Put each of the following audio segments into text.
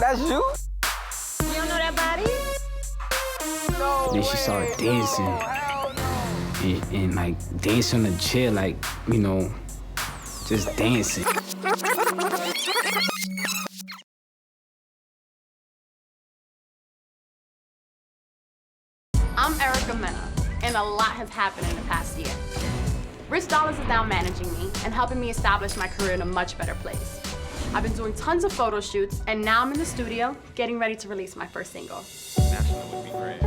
That's you? You don't know that body? No. Then she started dancing. And like dancing on the chair, like, you know, just dancing. I'm Erica Mena, and a lot has happened in the past year. Rich Dollars is now managing me and helping me establish my career in a much better place. I've been doing tons of photo shoots, and now I'm in the studio getting ready to release my first single. National would be great.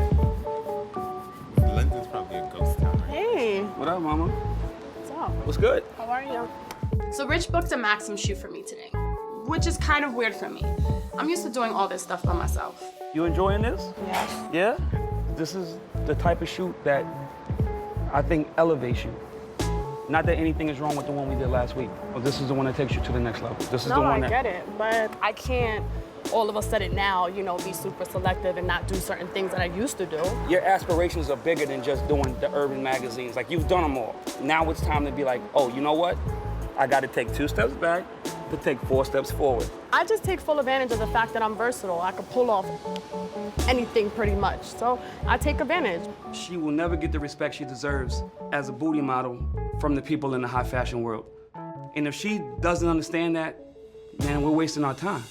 London's probably a ghost town. Right? Hey, What up, mama? what's up? What's good? How are you? So Rich booked a Maxim shoot for me today, which is kind of weird for me. I'm used to doing all this stuff by myself. You enjoying this? Yeah. Yeah? This is the type of shoot that I think elevates you. Not that anything is wrong with the one we did last week, but this is the one that takes you to the next level. This is the one that... No, I get it, but I can't all of a sudden now, you know, be super selective and not do certain things that I used to do. Your aspirations are bigger than just doing the urban magazines. Like, you've done them all. Now it's time to be like, oh, you know what? I got to take 2 steps back to take 4 steps forward. I just take full advantage of the fact that I'm versatile. I can pull off anything pretty much, so I take advantage. She will never get the respect she deserves as a booty model from the people in the high fashion world. And if she doesn't understand that, man, we're wasting our time.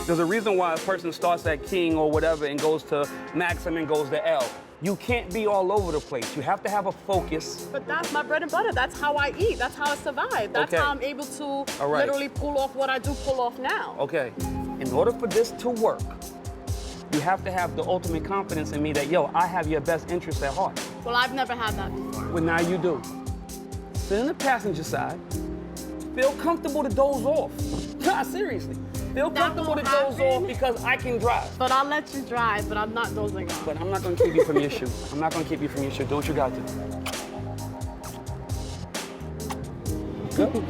There's a reason why a person starts at King or whatever and goes to Maxim and goes to L. You can't be all over the place. You have to have a focus. But that's my bread and butter. That's how I eat. That's how I survive. That's Okay. how I'm able to All right. literally pull off what I do pull off now. Okay, in order for this to work, you have to have the ultimate confidence in me that, yo, I have your best interest at heart. Well, I've never had that before. Well, now you do. Sit in the passenger side. Feel comfortable to doze off. Nah, seriously. Feel comfortable to won't doze happen. off because I can drive. But I'll let you drive, but I'm not dozing off. But I'm not gonna keep you from your shoe. I'm not gonna keep you from your shoe. Do what you got to. Good?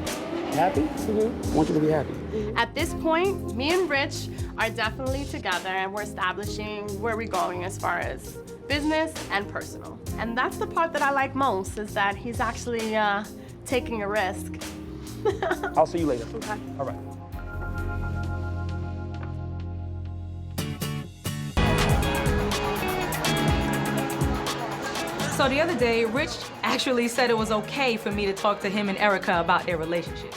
Happy? Mm-hmm. I want you to be happy. At this point, me and Rich are definitely together and we're establishing where we're going as far as business and personal. And that's the part that I like most, is that he's actually taking a risk. I'll see you later. Okay. All right. So the other day, Rich actually said it was okay for me to talk to him and Erica about their relationship.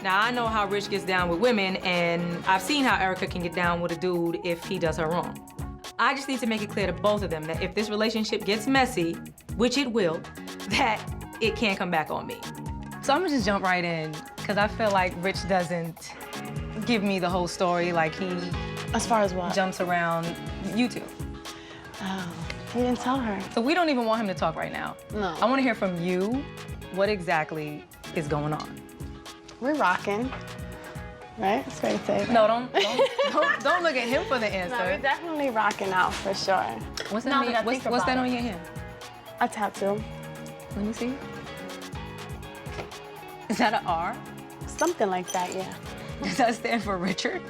Now, I know how Rich gets down with women, and I've seen how Erica can get down with a dude if he does her wrong. I just need to make it clear to both of them that if this relationship gets messy, which it will, that it can't come back on me. So I'm gonna just jump right in, because I feel like Rich doesn't give me the whole story, like he As far as what? jumps around you two. Oh, you didn't tell her. So we don't even want him to talk right now. No. I want to hear from you what exactly is going on. We're rocking, right? It's fair to say. No, don't look at him for the answer. No, we're definitely rocking out for sure. What's Now that? that I think What's that about on your hand? A tattoo. Let me see. Is that an R? Something like that, yeah. Does that stand for Richard?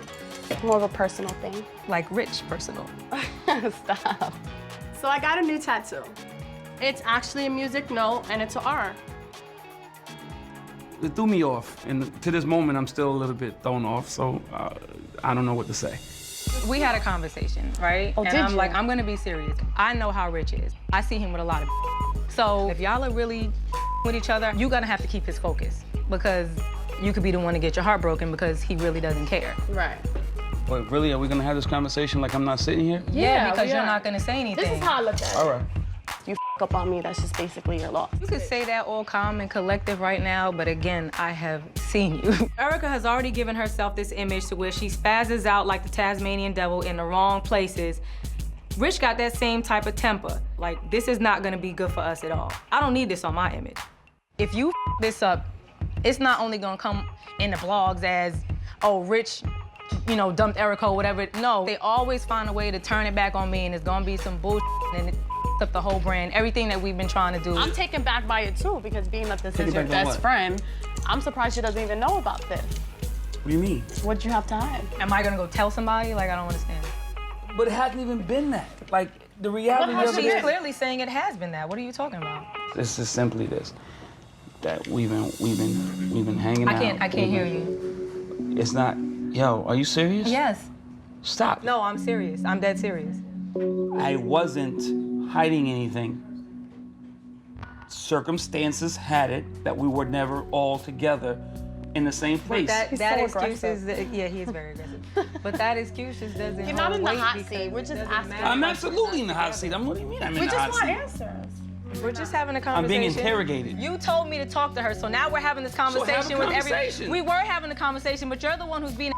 More of a personal thing. Like rich personal. Stop. So I got a new tattoo. It's actually a music note and it's an R. It threw me off, and to this moment, I'm still a little bit thrown off, so I don't know what to say. We had a conversation, right? Oh, and did I'm you? like, I'm gonna be serious. I know how Rich is. I see him with a lot of So if y'all are really with each other, you're gonna have to keep his focus, because you could be the one to get your heart broken because he really doesn't care. Right. Wait, really? Are we gonna have this conversation like I'm not sitting here? Yeah, because we you're are. not gonna say anything. This is how I look at it. All right. You up on me, that's just basically your loss. You could say that all calm and collective right now, but again, I have seen you. Erica has already given herself this image to where she spazzes out like the Tasmanian devil in the wrong places. Rich got that same type of temper. Like, this is not gonna be good for us at all. I don't need this on my image. If you this up, it's not only gonna come in the blogs as, oh, Rich, you know, dumped Erica or whatever. No, they always find a way to turn it back on me, and it's gonna be some bullshit, and it up the whole brand, everything that we've been trying to do. I'm taken back by it too, because being that this Taken is your back by best what? friend, I'm surprised she doesn't even know about this. What do you mean? What'd you have to hide? Am I gonna go tell somebody? Like, I don't understand. But it hasn't even been that. Like, the reality of it She's is... clearly saying it has been that. What are you talking about? It's just simply this, that we've been hanging out. I can't hear you. It's not, yo, are you serious? Yes. Stop. No, I'm serious. I'm dead serious. I wasn't hiding anything. Circumstances had it that we were never all together in the same place. That so excuse is, yeah, he is very aggressive. But that excuse just doesn't You're not hold in the weight hot because seat. We're it just doesn't asking. matter. I'm absolutely in the hot seat. What do you mean I'm in We the just hot want seat? answers. We're just having a I'm conversation. being interrogated. You told me to talk to her, so now we're having this conversation with conversation. We were having a conversation, but you're the one who's being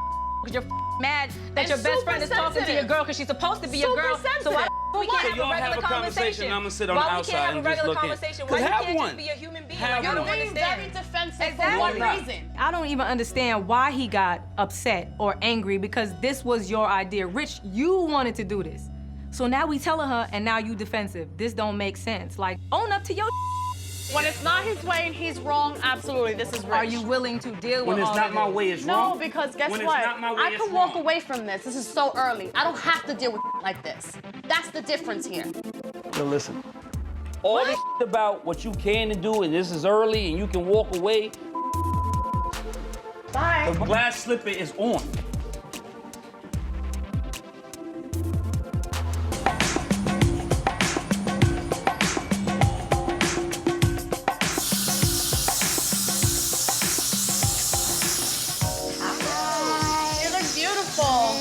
because you're mad that And your best super friend is talking to your sensitive. girl because she's supposed to be your girl. So why we can't have y'all a regular have a conversation, I'm gonna sit on the Why we outside can't have a and just regular look in. conversation? 'Cause Why you have can't one. just be a human being? Have Like, I one. don't You're being understand. very defensive Exactly. for what Why not? reason? I don't even understand why he got upset or angry because this was your idea. Rich, you wanted to do this. So now we telling her and now you defensive. This don't make sense. Like, own up to your When it's not his way and he's wrong, absolutely, this is Rich. Are you willing to deal When with it's all not of my this? way, it's No, wrong. because guess When what? it's not my way, I it's could walk wrong. away from this. This is so early. I don't have to deal with like this. That's the difference here. Yo, listen. All this about what you can and do, and this is early, and you can walk away. Bye. The glass slipper is on. You look beautiful.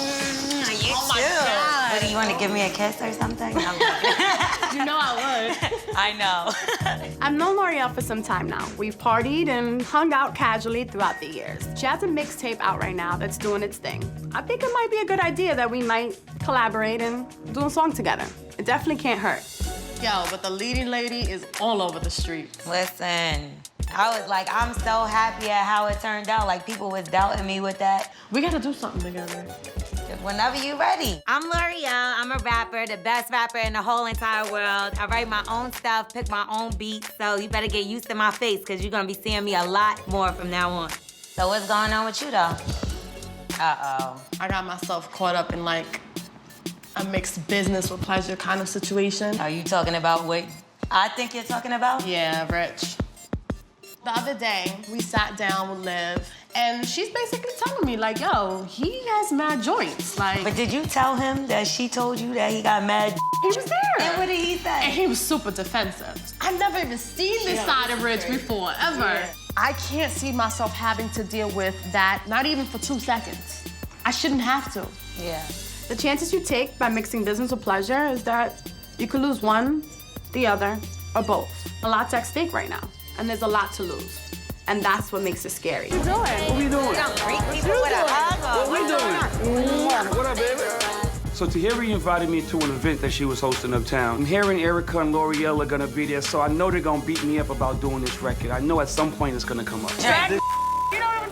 You Oh my too. God. What, do you want to give me a kiss or something? No, I'm joking. You know I would. I know. I've known L'Oreal for some time now. We've partied and hung out casually throughout the years. She has a mixtape out right now that's doing its thing. I think it might be a good idea that we might collaborate and do a song together. It definitely can't hurt. Yo, but the leading lady is all over the street. Listen, I was like, I'm so happy at how it turned out. Like, people was doubting me with that. We gotta do something together. Whenever you ready. I'm L'Oreal. I'm a rapper, the best rapper in the whole entire world. I write my own stuff, pick my own beats, so you better get used to my face because you're gonna be seeing me a lot more from now on. So what's going on with you, though? Uh-oh. I got myself caught up in like a mixed business with pleasure kind of situation. Are you talking about what I think you're talking about? Yeah, Rich. The other day, we sat down with Liv, and she's basically telling me, like, yo, he has mad joints. Like, But did you tell him that she told you that he got mad? he was there. And what did he And say? he was super defensive. I've never even seen this side of Rich before, ever. Yeah. I can't see myself having to deal with that, not even for 2 seconds. I shouldn't have to. Yeah. The chances you take by mixing business with pleasure is that you could lose one, the other, or both. A lot's at stake right now, and there's a lot to lose. And that's what makes it scary. What are you doing? What we doing? Don't greet people with a hug or What we what's doing? going on? What up, baby? So Tahiri invited me to an event that she was hosting uptown. I'm hearing Erica and L'Oreal are gonna be there, so I know they're gonna beat me up about doing this record. I know at some point it's gonna come up. Drag-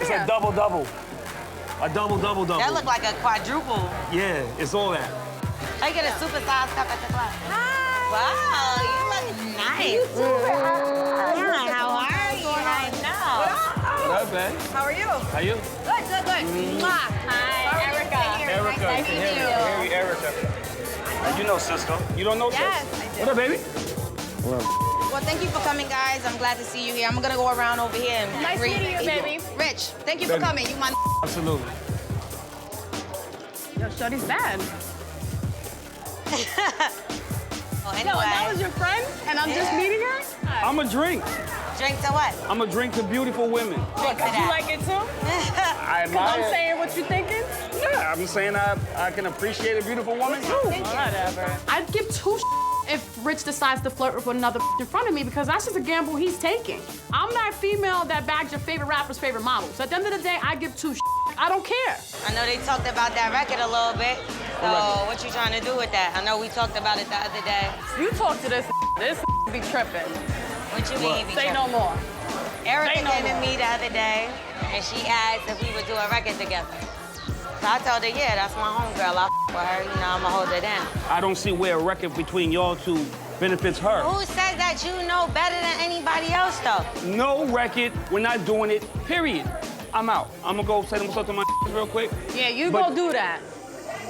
It's a double-double. A double-double-double. That looked like a quadruple. Yeah, it's all that. I get a supersized cup at the club. Hi. Wow, you look nice. Yeah, how are you? I know. What up, babe? How are you? How you? Good, good, good. Hi, Erica. Erica. Nice to meet you. Tahiri, Erica. You know Cisco. You don't know Yes, Cisco? I do. What up, baby? Well, thank you for coming, guys. I'm glad to see you here. I'm gonna go around over here and Nice greet meeting you, baby. Rich, thank you for Baby. coming. You my Absolutely. Yo, Shorty's bad. Oh, Yo, and that was anyway, your friend? And I'm just Yeah. meeting her? I'm a drink. drink to what? I'm a drink to beautiful women. Drink to You that. like it too? I I'm admire. saying what you thinking? Yeah, I'm saying I can appreciate a beautiful woman too. Whatever. I'd give two if Rich decides to flirt with another in front of me because that's just a gamble he's taking. I'm that female that bags your favorite rapper's favorite model. So at the end of the day, I give two I don't care. I know they talked about that record a little bit. So what you trying to do with that? I know we talked about it the other day. You talk to this be tripping. What you mean? be Say tripping? no more. Erica Say no came to more. me the other day, and she asked if we would do a record together. So I told her, yeah, that's my homegirl. I with her, you know, I'ma hold her down. I don't see where a record between y'all two benefits her. Who says that you know better than anybody else, though? No record, we're not doing it, period. I'm out. I'm gonna go say what's up to my real quick. Yeah, you But go do that.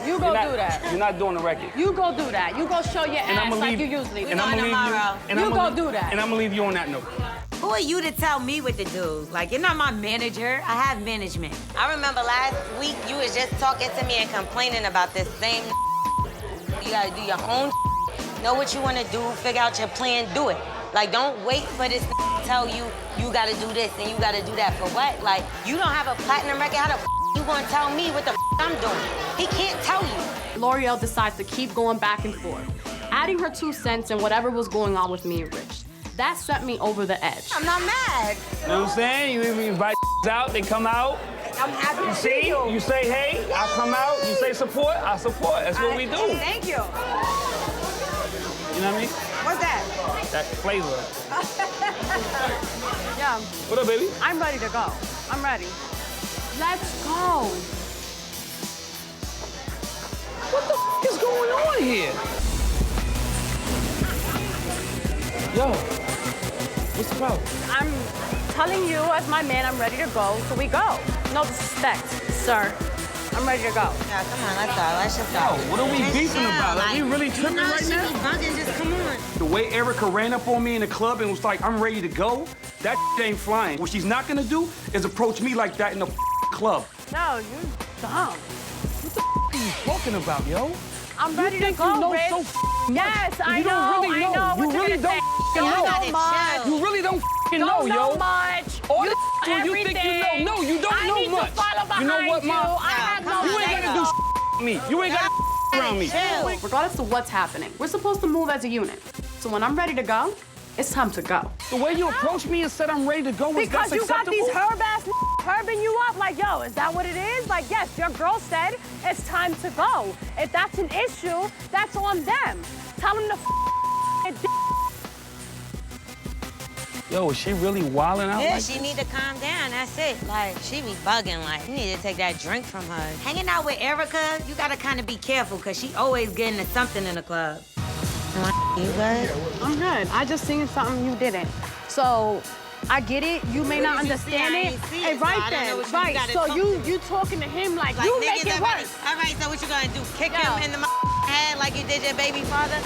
You go You're not, do that. You're not doing the record. You go do that. You go show your And ass I'ma like leave, you usually do. and I'ma going leave you. tomorrow. And You I'ma go leave- do that. And I'm gonna leave you on that note. Who are you to tell me what to do? Like, you're not my manager. I have management. I remember last week you was just talking to me and complaining about this same. You gotta do your own. Know what you wanna do, figure out your plan, do it. Like, don't wait for this to tell you you gotta do this and you gotta do that for what? Like, you don't have a platinum record. How the you gonna tell me what the I'm doing? He can't tell you. L'Oreal decides to keep going back and forth, adding her 2 cents and whatever was going on with me and Rich. That sent me over the edge. I'm not mad. You know what I'm saying? You invite out, they come out. I'm happy You to see? see you. You say hey, I come out. You say support, I support. That's what we do. Thank you. You know what I mean? What's that? That flavor. Yeah, What up, baby? I'm ready to go. I'm ready. Let's go. What the f is going on here? Yo, what's the problem? I'm telling you, as my man, I'm ready to go, so we go. No disrespect, sir. I'm ready to go. Yeah, come on, let's go. Let's just go. Yo, what are we Just beefing chill, about? Like, we really tripping you know right she now? be bugging, just come on. The way Erica ran up on me in the club and was like, I'm ready to go, that ain't flying. What she's not gonna do is approach me like that in the club. No, you dumb. What the are you talking about, yo? I'm ready to think go, you know Rich. so Yes, I You know, don't really know. I know You what you're really gonna say. don't Don't know. know much. You really don't Don't know, know yo. much. All You the you think you know. everything. No, you don't I know need much. to follow behind You know what, Ma? I have no You ain't gotta do with me. You ain't gotta around me. Regardless of what's happening, we're supposed to move as a unit. So when I'm ready to go, it's time to go. The way you approached me and said I'm ready to go, Because you got these herb-ass herbing you up. Like, yo, is that what it is? Like, yes, your girl said it's time to go. If that's an issue, that's on them. Tell them to Yo, is she really wilding out Yeah, like she this? need to calm down. That's it. Like, she be bugging. Like, you need to take that drink from her. Hanging out with Erica, you gotta kind of be careful, because she always getting into something in the club. You good? I'm good. I just seen something you didn't. So I get it. You may not understand it. Hey, right then. Right. So you talking to him like you make it worse. All right, so what you gonna do? Kick him in the head like you did your baby father?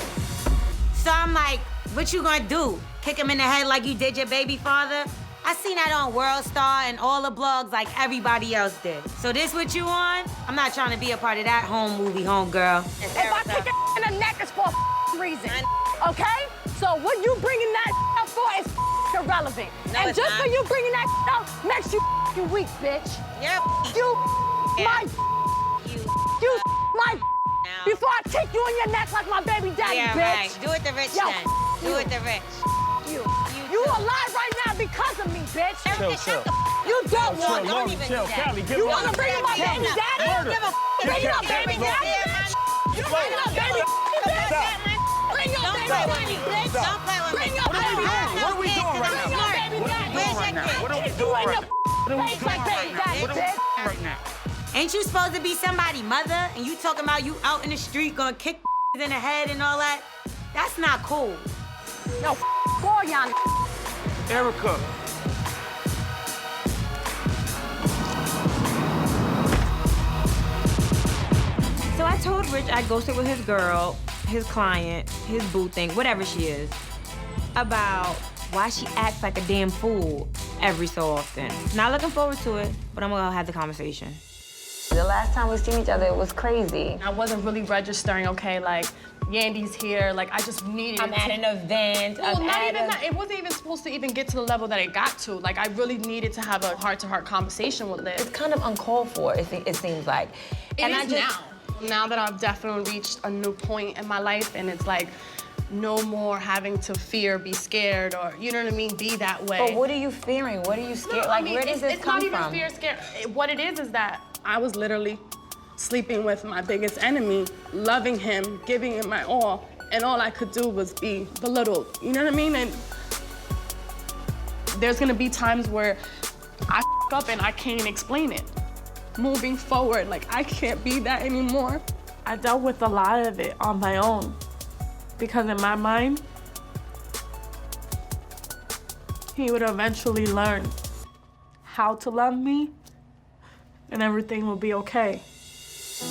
So I'm like, what you gonna do? Kick him in the head like you did your baby father? I seen that on World Star and all the blogs like everybody else did. So this what you on? I'm not trying to be a part of that home movie, home girl. If I kick it in the neck, it's for a reason. Okay? So what you bringing that up for is irrelevant. No, and it's just not. for you bringing that up makes you weak, bitch. Yep. You my You. my Now. before I kick you in your neck like my baby daddy, Yeah, bitch. right. Do it the rich Yo, then. Do you. it the rich. You alive right now because of me, bitch. Chill. You don't want Don't even do that. Callie, give You it wanna up. bring up my baby daddy? I don't give a Bring f- up baby daddy, bitch. You bring up baby daddy. Bring your Don't baby play with daddy, me. bitch. Don't play with me. Bring your What are we baby doing? daddy. What are we doing right Bring now? your baby daddy. Where's right now? What are we Kick doing you in right the now? What are we face doing like baby right now? daddy, What are we bitch. doing right now? Ain't you supposed to be somebody's mother and you talking about you out in the street gonna kick in the head and all that? That's not cool. Yo, for y'all. Erica. So I told Rich I'd go sit with his girl, his client, his boo thing, whatever she is, about why she acts like a damn fool every so often. Not looking forward to it, but I'm gonna have the conversation. The last time we seen each other, it was crazy. I wasn't really registering, okay, like, Yandy's here, like, I just needed I'm at an event. Well, I'm not at even a- that. It wasn't even supposed to even get to the level that it got to. Like, I really needed to have a heart-to-heart conversation with Liv. It's kind of uncalled for, it seems like. It is now. Now that I've definitely reached a new point in my life, and it's like, no more having to fear, be scared, or, you know what I mean, be that way. But what are you fearing? What are you scared? No, like, I mean, where does this it's come not even from? fear, scared. What it is that I was literally sleeping with my biggest enemy, loving him, giving him my all, and all I could do was be belittled. You know what I mean? And there's gonna be times where I up and I can't explain it. Moving forward, like, I can't be that anymore. I dealt with a lot of it on my own, because in my mind, he would eventually learn how to love me, and everything will be okay.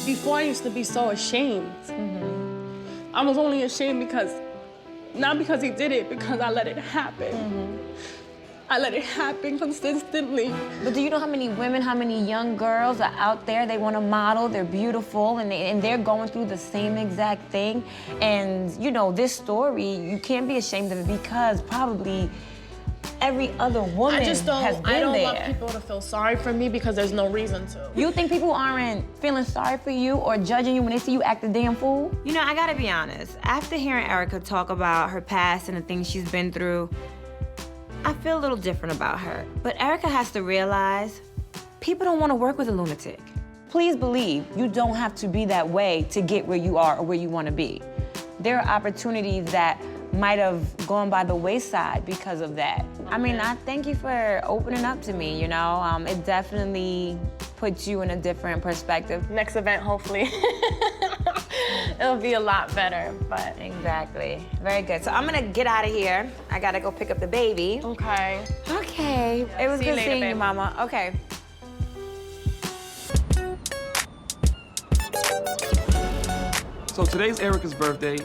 Before, I used to be so ashamed. I was only ashamed because, not because he did it, because I let it happen. I let it happen consistently. But do you know how many women, how many young girls are out there? They want to model, they're beautiful, and they're going through the same exact thing. And, you know, this story, you can't be ashamed of it because probably every other woman I just has don't, been I don't there. want people to feel sorry for me because there's no reason to. You think people aren't feeling sorry for you or judging you when they see you act a damn fool? You know, I gotta be honest. After hearing Erica talk about her past and the things she's been through, I feel a little different about her. But Erica has to realize people don't want to work with a lunatic. Please believe you don't have to be that way to get where you are or where you want to be. There are opportunities that might have gone by the wayside because of that. I mean, I thank you for opening up to me, you know? It definitely puts you in a different perspective. Next event, hopefully, it'll be a lot better, but. Exactly. Very good. So I'm gonna get out of here. I gotta go pick up the baby. Okay. Okay. It was See you good later, seeing you, babe. Mama. Okay. So today's Erica's birthday,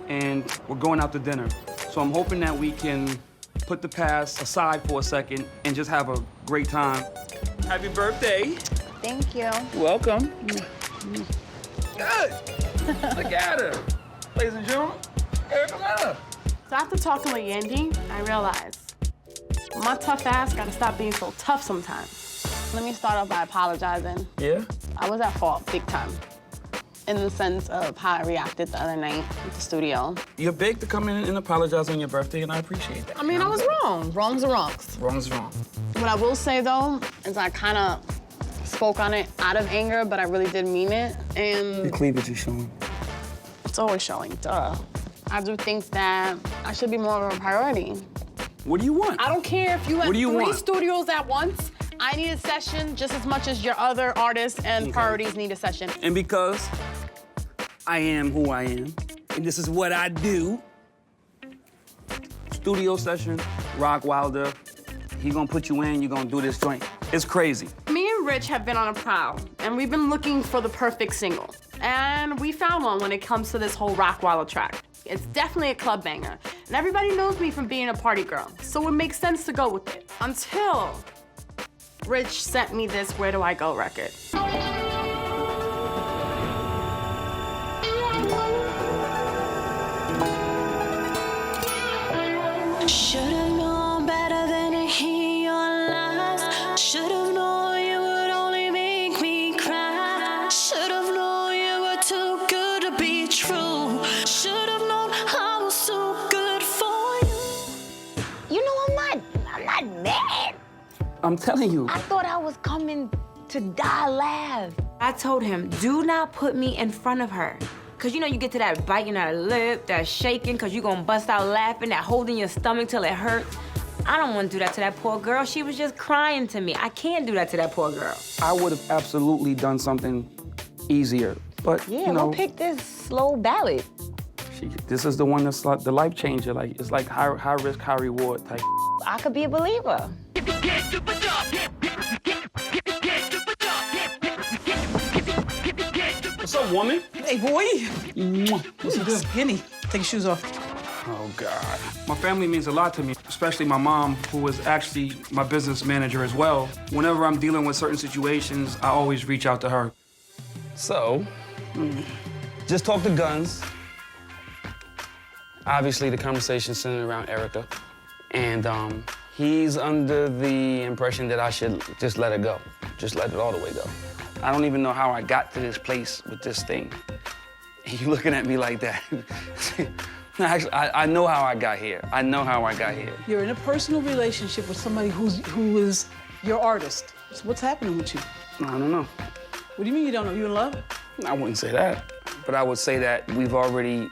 and we're going out to dinner. So I'm hoping that we can put the past aside for a second and just have a great time. Happy birthday. Thank you. Welcome. Good. Look at her. Ladies and gentlemen, Erica Mena. So after talking with Yandy, I realized my tough ass gotta stop being so tough sometimes. Let me start off by apologizing. Yeah? I was at fault big time in the sense of how I reacted the other night at the studio. You're big to come in and apologize on your birthday, and I appreciate that. I mean, I was wrong. Wrong's are wrongs. Wrong's wrong. What I will say, though, is I kind of spoke on it out of anger, but I really did mean it. The And cleavage is showing. it's always showing, duh. I do think that I should be more of a priority. What do you want? I don't care if you have What do you three want? studios at once. I need a session just as much as your other artists and priorities need a session. And because I am who I am, and this is what I do, studio session, Rock Wilder, he gonna put you in, you gonna do this joint. It's crazy. Me and Rich have been on a prowl, and we've been looking for the perfect single. And we found one when it comes to this whole Rockwilder track. It's definitely a club banger, and everybody knows me from being a party girl, so it makes sense to go with it. Until Rich sent me this Where Do I Go record. Should've known better than to hear your lies. Should've known you would only make me cry. Should've known you were too good to be true. Should've known I was too good for you. You know, I'm not mad. I'm telling you. I thought I was coming to die laugh. I told him, do not put me in front of her. Cause you know you get to that biting that lip, that shaking, cause you gonna bust out laughing, that holding your stomach till it hurts. I don't wanna do that to that poor girl. She was just crying to me. I can't do that to that poor girl. I would have absolutely done something easier, but Yeah, you know, go pick this slow ballad. this is the one that's like the life changer. Like it's like high risk, high reward type. I could be a believer. What's up, woman? Hey, boy. Mwah. What's he do? Skinny. Take your shoes off. Oh, God. My family means a lot to me, especially my mom, who is actually my business manager as well. Whenever I'm dealing with certain situations, I always reach out to her. So, just talk to Guns. Obviously, the conversation centered around Erica. And he's under the impression that I should just let it go. Just let it all the way go. I don't even know how I got to this place with this thing. You looking at me like that. Actually, I know how I got here. I know how I got here. You're in a personal relationship with somebody who is your artist. So what's happening with you? I don't know. What do you mean you don't know? You in love? I wouldn't say that. But I would say that we've already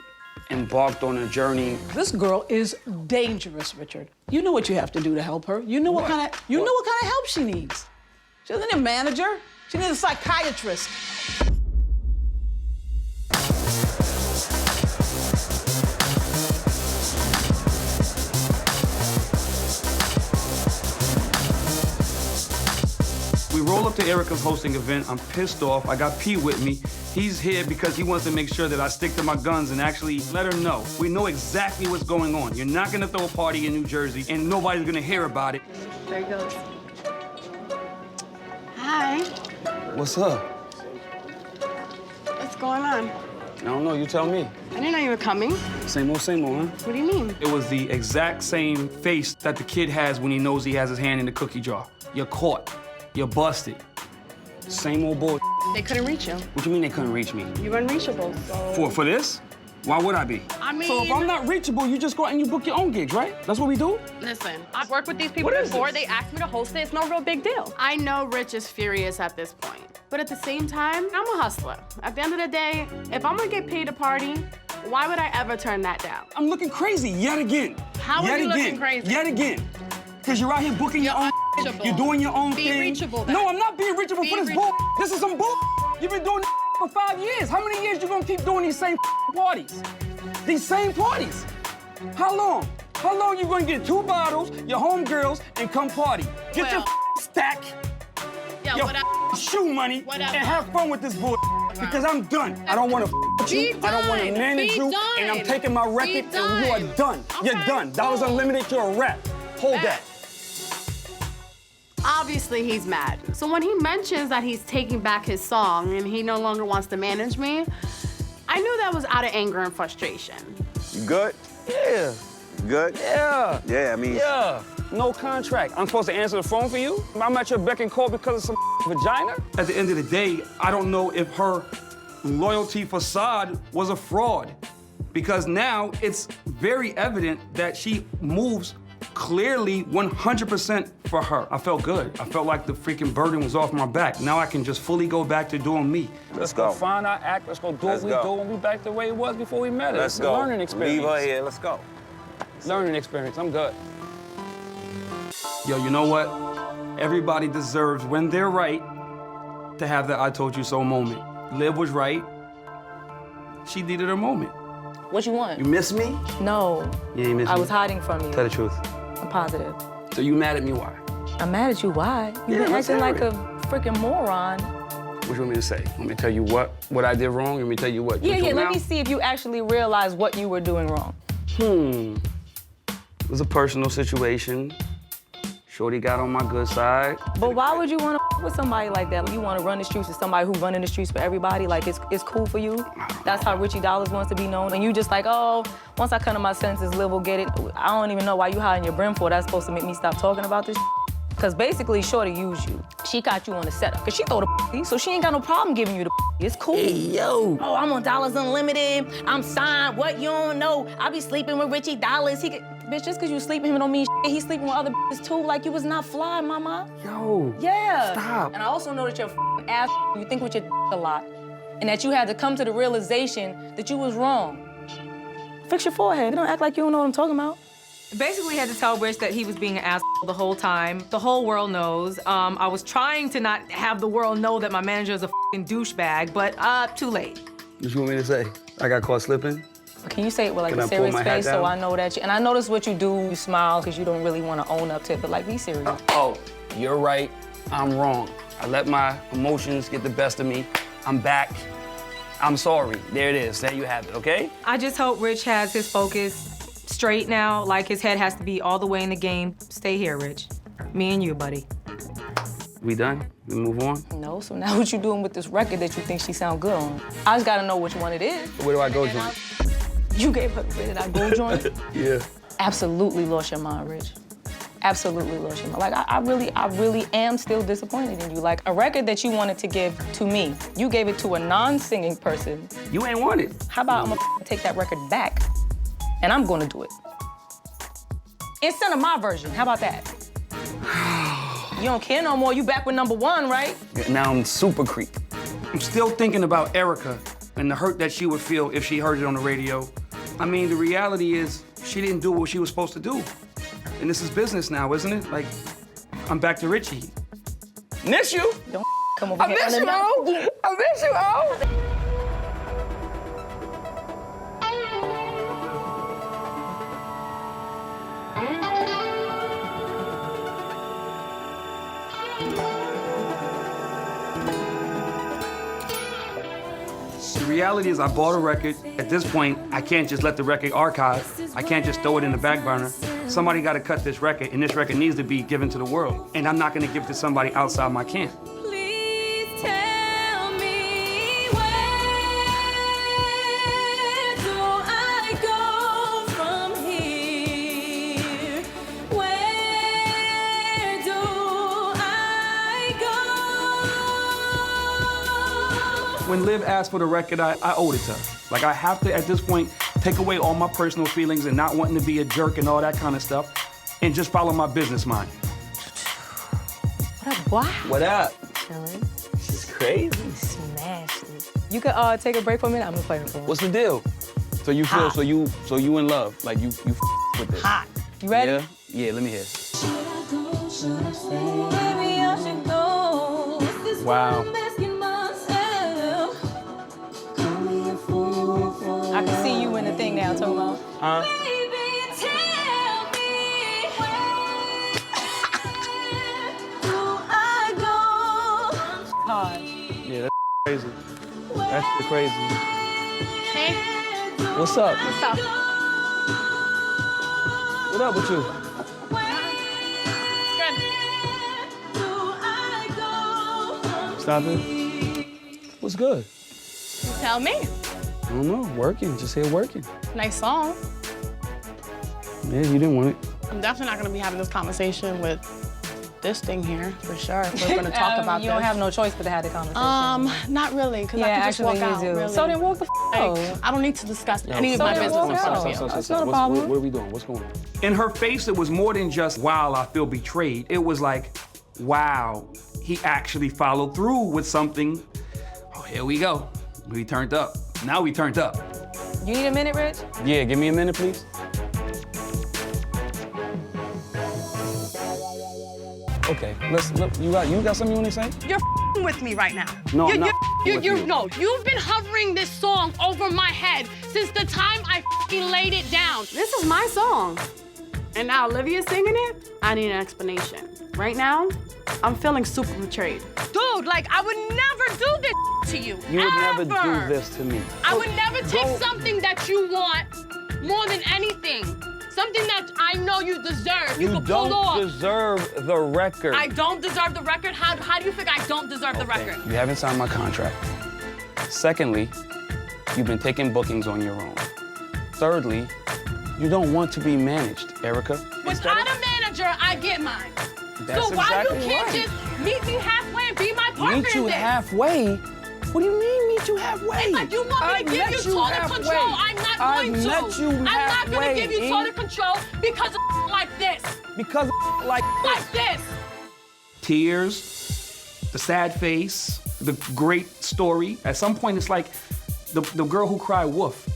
embarked on a journey. This girl is dangerous, Richard. You know what you have to do to help her. You know what kind of help she needs. She doesn't need a manager. She needs a psychiatrist. We roll up to Erica's hosting event. I'm pissed off. I got P with me. He's here because he wants to make sure that I stick to my guns and actually let her know. We know exactly what's going on. You're not gonna throw a party in New Jersey and nobody's gonna hear about it. There he goes. Hi. What's up? What's going on? I don't know, you tell me. I didn't know you were coming. Same old, huh? What do you mean? It was the exact same face that the kid has when he knows he has his hand in the cookie jar. You're caught. You're busted. Same old bull. They couldn't reach you. What you mean they couldn't reach me? You're unreachable, so... For this? Why would I be? I mean... So if I'm not reachable, you just go out and you book your own gigs, right? That's what we do? Listen, I've worked with these people What is before. this? They asked me to host it. It's no real big deal. I know Rich is furious at this point, but at the same time, I'm a hustler. At the end of the day, if I'm gonna get paid to party, why would I ever turn that down? I'm looking crazy yet again. How are yet you again. looking crazy? Yet again. Because you're out here booking your own unreachable. You're doing your own Be thing. reachable then. No, I'm not being reachable Be for this reachable. bull. This is some bull. You've been doing for 5 years. How many years you gonna keep doing these same parties? These same parties? How long? How long you gonna get 2 bottles, your homegirls, and come party? Get your stack, Yeah, your whatever. shoe money, Whatever. and have fun with this bull. Because I'm done. I don't wanna with you. Be I don't wanna done. manage Be you. done. And I'm taking my record, Be and you are done. done. You're Okay, done. Dollars cool. Unlimited, you're a rap. Hold that. Obviously, he's mad. So when he mentions that he's taking back his song and he no longer wants to manage me, I knew that was out of anger and frustration. You good? Yeah. You good? Yeah. Yeah, I mean, Yeah. No contract. I'm supposed to answer the phone for you? I'm at your beck and call because of some vagina? At the end of the day, I don't know if her loyalty facade was a fraud. Because now it's very evident that she moves clearly 100% for her. I felt good. I felt like the freaking burden was off my back. Now I can just fully go back to doing me. Let's go. Find our act. Let's go do Let's what we go. do and we back the way it was before we met. let's It's go. a learning experience. Leave her here. Let's go. Learning experience. I'm good. Yo, you know what? Everybody deserves, when they're right, to have that I told you so moment. Liv was right. She needed her moment. What you want? You miss me? No, Yeah, you miss me. I was hiding from you. Tell the truth. I'm positive. So you mad at me? Why? I'm mad at you. Why? You've Yeah, been let's acting hear like it. a freaking moron. What you want me to say? Want me to tell you what I did wrong? You want me to tell you what? Yeah, you yeah. do Let now? me see if you actually realize what you were doing wrong. It was a personal situation. Shorty got on my good side. But why would you want to with somebody like that? You want to run the streets with somebody who running the streets for everybody? Like it's cool for you? That's how Richie Dollars wants to be known. And you just like, oh, once I come to my senses, Liv will get it. I don't even know why you hiding your brim for. That's supposed to make me stop talking about this. Because basically, Shorty used you. She got you on the setup. Because she throw the so she ain't got no problem giving you the It's cool. Hey, yo. Oh, I'm on Dollars Unlimited. I'm signed. What, you don't know? I be sleeping with Richie Dollars. He could... Bitch, just because you sleeping with him don't mean shit. He's sleeping with other bitches too. Like, you was not fly, mama. Yo. Yeah. Stop. And I also know that you're a ass. You think with your a lot. And that you had to come to the realization that you was wrong. Fix your forehead. Don't act like you don't know what I'm talking about. Basically had to tell Rich that he was being an asshole the whole time. The whole world knows. I was trying to not have the world know that my manager is a f***ing douchebag, but too late. What you want me to say? I got caught slipping? Can you say it with like Can I a pull serious my hat face so down? I know that you, and I notice what you do, you smile because you don't really want to own up to it, but like be serious. Oh, you're right. I'm wrong. I let my emotions get the best of me. I'm back. I'm sorry. There it is. There you have it, okay? I just hope Rich has his focus straight now, like his head has to be all the way in the game. Stay here, Rich. Me and you, buddy. We done? We move on? No, so now what you doing with this record that you think she sound good on? I just gotta know which one it is. Where do I go, joint? You gave her the that gold joint? Yeah. Absolutely lost your mind, Rich. Absolutely lost your mind. Like, I really am still disappointed in you. Like, a record that you wanted to give to me, you gave it to a non-singing person. You ain't want it. How about I'm gonna take that record back, and I'm gonna do it. Instead of my version, how about that? You don't care no more, you back with #1, right? Now I'm super creep. I'm still thinking about Erica and the hurt that she would feel if she heard it on the radio. I mean, the reality is she didn't do what she was supposed to do. And this is business now, isn't it? Like, I'm back to Richie. Miss you? Don't come over I here. miss you, O. I miss you, O. The reality is I bought a record. At this point, I can't just let the record archive. I can't just throw it in the back burner. Somebody got to cut this record, and this record needs to be given to the world. And I'm not going to give it to somebody outside my camp. Please tell me, where do I go from here? Where do I go? When Liv asked for the record, I owed it to her. Like, I have to, at this point, take away all my personal feelings and not wanting to be a jerk and all that kind of stuff, and just follow my business mind. What up, boy? What up? Chillin'. This is crazy. Smashed it. You could take a break for a minute? I'm gonna play it for you. What's the deal? So you feel, Hot. so you in love, like you with this. Hot. You ready? Yeah? Yeah, let me hear. Maybe I should go. This is Wow. what I'm asking myself. Call me a fool. I can see you in the thing now, talking about. Huh? Baby, tell me, where do I go? Hard. Yeah, that's crazy. That's crazy. Hey, What's up? what's up? What up with you? Stop it. What's good? Tell me. I don't know. Working. Just here working. Nice song. Yeah, you didn't want it. I'm definitely not gonna be having this conversation with this thing here, for sure. If we're gonna talk about You this. don't have no choice but to have the conversation. Not really, because Yeah, I can just actually walk out. you do. Really. So then walk the out. Like, I don't need to discuss any of so my then business walk in out. front of you. That's not a problem. What are we doing? What's going on? In her face, it was more than just, wow, I feel betrayed. It was like, wow, he actually followed through with something. Oh, here we go. We turned up. Now we turned up. You need a minute, Rich? Yeah, give me a minute, please. Okay, you got something you want to say? You're with me right now. No, I'm not with you. No, you've been hovering this song over my head since the time I laid it down. This is my song. And now Olivia's singing it? I need an explanation. Right now, I'm feeling super betrayed. Dude, like, I would never do this to you. You would ever. never do this to me. I would never take something that you want more than anything. Something that I know you deserve. You can pull off. You don't deserve the record. I don't deserve the record? How do you think I don't deserve the record? You haven't signed my contract. Secondly, you've been taking bookings on your own. Thirdly, you don't want to be managed, Erica. Without a manager, I get mine. That's so why exactly you can't right. just meet me halfway and be my partner Meet you in this? halfway? What do you mean meet you halfway? If you want me to give you total control, I'm not going to. Met you I'm not going to halfway, give you E. total control because of like this. Because of like this. Tears, the sad face, the great story. At some point, it's like the girl who cried wolf.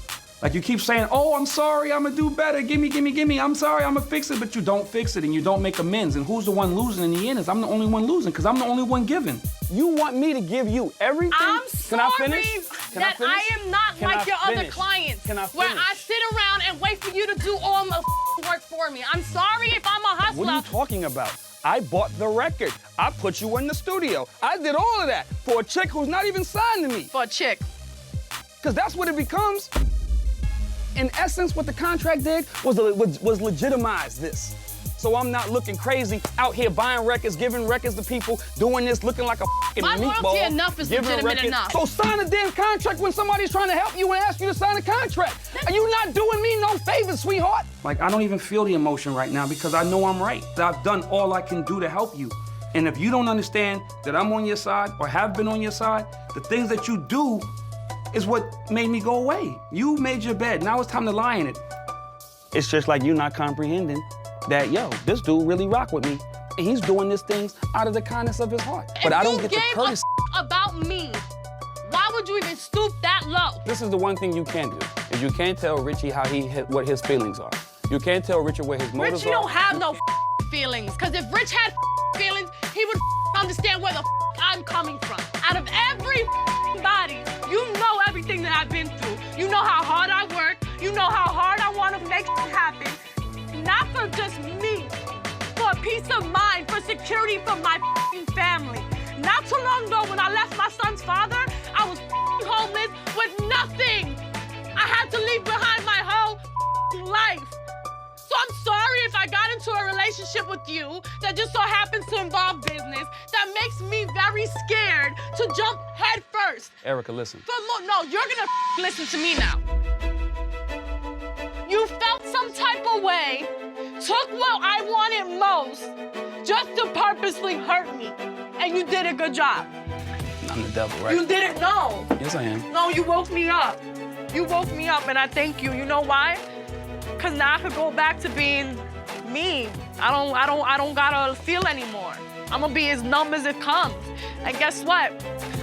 Like, you keep saying, oh, I'm sorry, I'm gonna do better, gimme. I'm sorry, I'm gonna fix it, but you don't fix it and you don't make amends. And who's the one losing in the end? Is I'm the only one losing, because I'm the only one giving. You want me to give you everything? I'm Can I sorry finish? that I am not Can like I your other finish? clients, Can I where finish? I sit around and wait for you to do all my work for me. I'm sorry if I'm a hustler. What are you talking about? I bought the record. I put you in the studio. I did all of that for a chick who's not even signed to me. For a chick. Because that's what it becomes. In essence, what the contract did was legitimize this. So I'm not looking crazy out here buying records, giving records to people, doing this, looking like a fucking My meatball. loyalty enough is giving legitimate records. enough. So sign a damn contract when somebody's trying to help you and ask you to sign a contract. Are you not doing me no favors, sweetheart? Like, I don't even feel the emotion right now because I know I'm right. I've done all I can do to help you. And if you don't understand that I'm on your side or have been on your side, the things that you do is what made me go away. You made your bed, now it's time to lie in it. It's just like you not comprehending that, yo, this dude really rock with me. And he's doing these things out of the kindness of his heart. But I don't get the courtesy. About me, why would you even stoop that low? This is the one thing you can't do, is you can't tell Richie what his feelings are. You can't tell Richie where his motives Richie are. don't have no feelings, because if Rich had feelings, he would understand where the I'm coming from. Out of everybody, you know everything that I've been through. You know how hard I work. You know how hard I want to make it happen. Not for just me, for peace of mind, for security for my family. Not too long ago, when I left my son's father, I was home homeless with nothing. I had to leave behind my whole life. So I'm sorry if I got into a relationship with you that just so happens to involve business that makes me very scared to jump head first. Erica, listen. No, you're gonna listen to me now. You felt some type of way, took what I wanted most, just to purposely hurt me. And you did a good job. I'm the devil, right? You didn't know. Yes, I am. No, you woke me up. You woke me up, and I thank you. You know why? Because now I could go back to being me. I don't gotta feel anymore. I'm gonna be as numb as it comes. And guess what?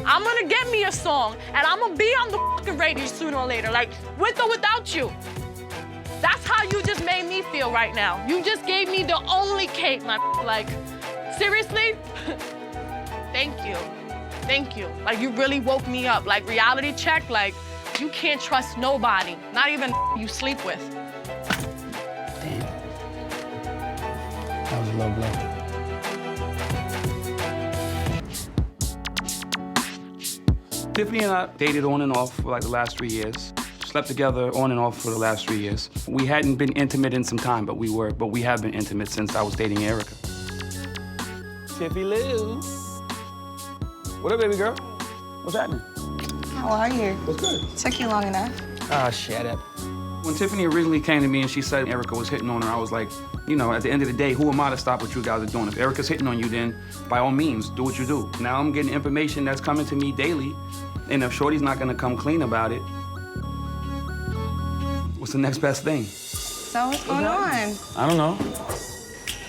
I'm gonna get me a song, and I'm gonna be on the fucking radio sooner or later, like with or without you. That's how you just made me feel right now. You just gave me the only cake, like, seriously? Thank you. Thank you. Like, you really woke me up. Like, reality check, like, you can't trust nobody, not even you sleep with. Damn. That was a low blow. Tiffany and I dated on and off for like the last 3 years. Slept together on and off for the last 3 years. We hadn't been intimate in some time, but we have been intimate since I was dating Erica. Tiffy Lou. What up, baby girl? What's happening? How are you? What's good? Took you long enough. Ah, shut up. When Tiffany originally came to me and she said Erica was hitting on her, I was like, you know, at the end of the day, who am I to stop what you guys are doing? If Erica's hitting on you, then by all means, do what you do. Now I'm getting information that's coming to me daily, and if Shorty's not gonna come clean about it, what's the next best thing? So what's going on? I don't know.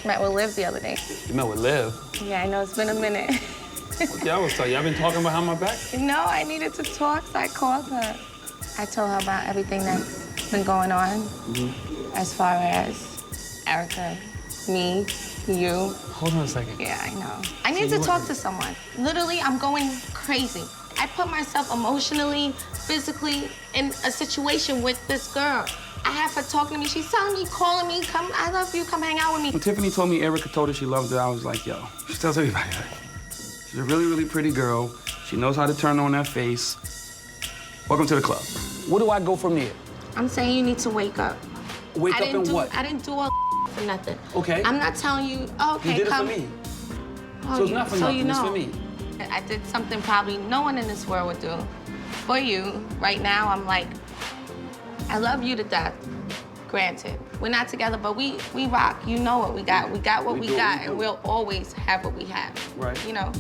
Met with Liv the other day. You met with Liv? Yeah, I know it's been a minute. What y'all was talking? Y'all been talking behind my back? No, I needed to talk, so I called her. I told her about everything that's been going on, as far as Erica, me, you. Hold on a second. Yeah, I know. I need to talk to someone. Literally, I'm going crazy. I put myself emotionally, physically in a situation with this girl. I have her talking to me. She's telling me, calling me, come, I love you, come hang out with me. When Tiffany told me Erica told her she loved her, I was like, yo, she tells everybody that. She's a really, really pretty girl. She knows how to turn on that face. Welcome to the club. Where do I go from here? I'm saying you need to wake up. Wake up and what? I didn't do all for nothing. Okay. I'm not telling you, oh, okay, You did come. it for me. Oh, So it's not for so nothing, you know. it's for me. I did something probably no one in this world would do for you. Right now, I'm like, I love you to death. Granted, we're not together, but we rock. You know what we got. We got what we got, and we'll always have what we have. Right. You know.